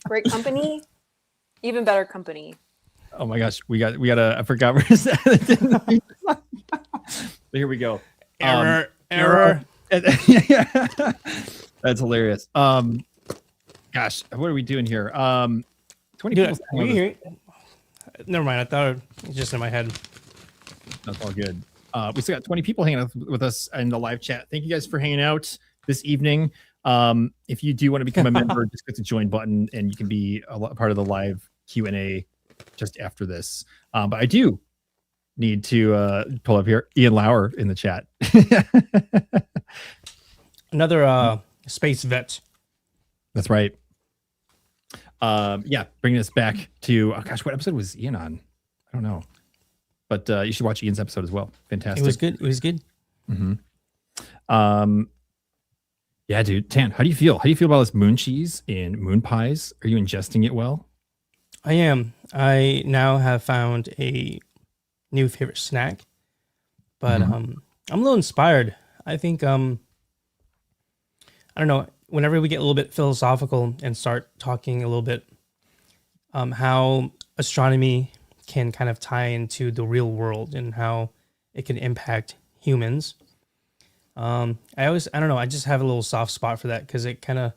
great company, even better company. Oh my gosh. We got I forgot where is that. Here we go. Error. Yeah. That's hilarious. Gosh, what are we doing here? 20 Dude, people. never mind. I thought it was just in my head. That's all good. We still got 20 people hanging out with us in the live chat. Thank you guys for hanging out this evening. If you do want to become a member, just click the join button and you can be a part of the live Q&A just after this. But I do need to pull up here Ian Lauer in the chat. Another space vet. That's right. Yeah, bringing us back to, oh gosh, what episode was Ian on? I don't know. But you should watch Ian's episode as well. Fantastic. It was good. It was good. Mm-hmm. Yeah, dude. Tan, how do you feel? How do you feel about this moon cheese and moon pies? Are you ingesting it well? I am. I now have found a new favorite snack, but I'm a little inspired. I think I don't know. Whenever we get a little bit philosophical and start talking a little bit, how astronomy can kind of tie into the real world and how it can impact humans. I don't know. I just have a little soft spot for that because it kind of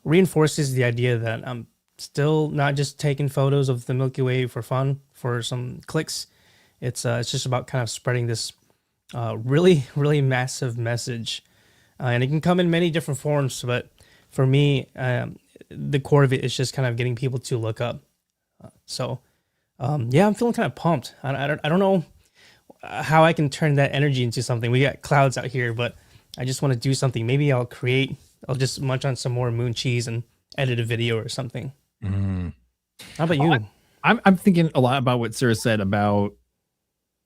reinforces the idea that I'm still not just taking photos of the Milky Way for fun, for some clicks. It's just about kind of spreading this really, really massive message. And it can come in many different forms, but for me, the core of it is just kind of getting people to look up. Yeah, I'm feeling kind of pumped. I don't know how I can turn that energy into something. We got clouds out here, but I just want to do something. Maybe I'll just munch on some more moon cheese and edit a video or something. How about you? I'm thinking a lot about what Sarah said about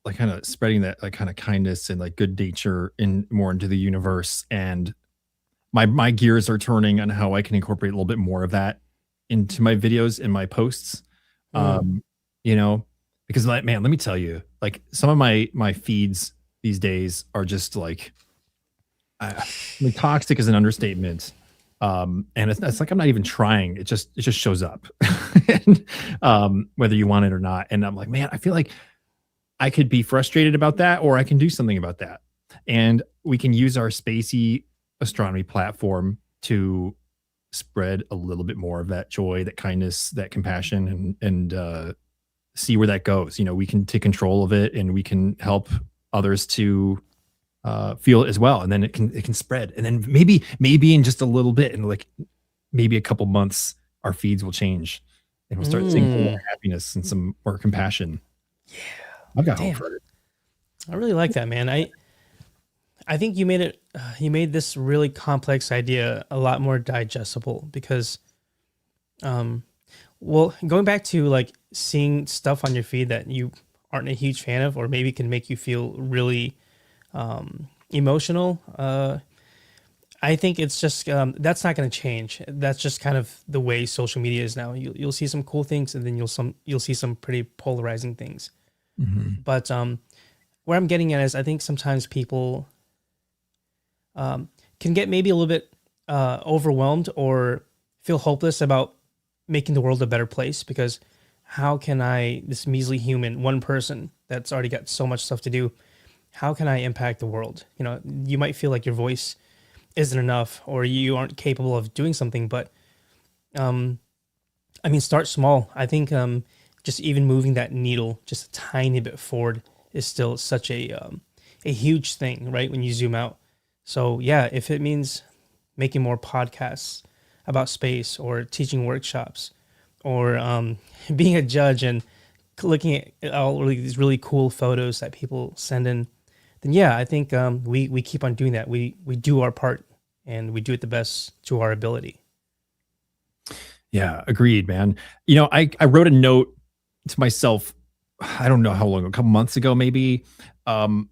like kind of spreading that like kind of kindness and like good nature more into the universe. And my gears are turning on how I can incorporate a little bit more of that into my videos and my posts. You know, because man, let me tell you, like some of my feeds these days are just like, I mean, toxic is an understatement. And it's like I'm not even trying. It just shows up, and, whether you want it or not. And I'm like, man, I feel like I could be frustrated about that, or I can do something about that. And we can use our spacey astronomy platform to spread a little bit more of that joy, that kindness, that compassion, and see where that goes. You know, we can take control of it, and we can help others to feel it as well, and then it can spread. And then maybe in just a little bit, and like maybe a couple months, our feeds will change, and we'll start seeing more happiness and some more compassion. Yeah, I've got hope for it. I really like that, man. I think you made this really complex idea a lot more digestible because, well, going back to like seeing stuff on your feed that you aren't a huge fan of, or maybe can make you feel really emotional. I think it's just that's not going to change. That's just kind of the way social media is now. You'll see some cool things, and then you'll see some pretty polarizing things. But where I'm getting at is, I think sometimes people can get maybe a little bit overwhelmed or feel hopeless about making the world a better place, because how can I, this measly human, one person that's already got so much stuff to do, how can I impact the world? You know, you might feel like your voice isn't enough, or you aren't capable of doing something, but I mean, start small. I think just even moving that needle just a tiny bit forward is still such a huge thing, right? When you zoom out. So yeah, if it means making more podcasts about space, or teaching workshops, or being a judge and looking at all these really cool photos that people send in, then yeah, I think we keep on doing that. We do our part, and we do it the best to our ability. Yeah, agreed, man. You know, I wrote a note to myself, I don't know how long, a couple months ago, maybe. And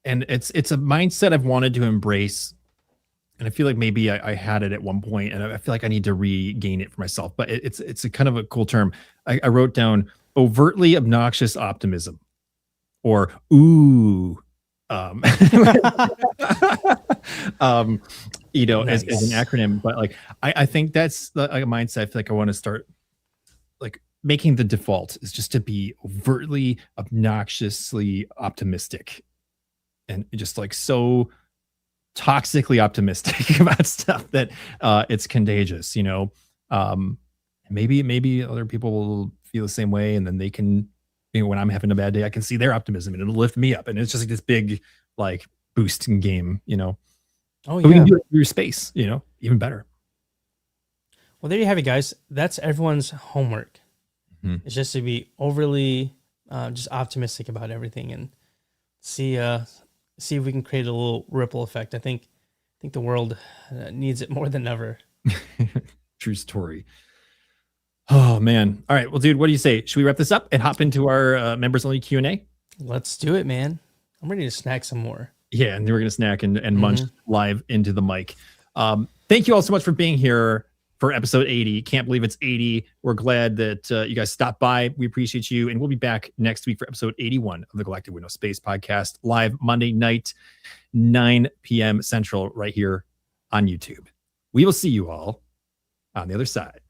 it's a mindset I've wanted to embrace. And I feel like maybe I had it at one point, and I feel like I need to regain it for myself. But it's a kind of a cool term. I wrote down overtly obnoxious optimism, or ooh, you know, nice. as an acronym. But like, I think that's a mindset I feel like I want to start like making the default, is just to be overtly obnoxiously optimistic, and just like so toxically optimistic about stuff that it's contagious, you know. Maybe other people will feel the same way, and then they can, you know, when I'm having a bad day, I can see their optimism and it'll lift me up, and it's just like this big like boosting game, you know. Oh So we yeah. can do it through space, even better. Well, there you have it, guys. That's everyone's homework. Mhm. It's just to be overly just optimistic about everything and see if we can create a little ripple effect. I think the world needs it more than ever. True story. Oh man. All right. Well, dude, what do you say? Should we wrap this up and hop into our members only Q&A? Let's do it, man. I'm ready to snack some more. Yeah, and then we're gonna snack and munch live into the mic. Thank you all so much for being here for episode 80. Can't believe it's 80. We're glad that you guys stopped by. We appreciate you, and we'll be back next week for episode 81 of the Galactic Window Space podcast, live Monday night, 9 p.m. Central, right here on YouTube. We will see you all on the other side.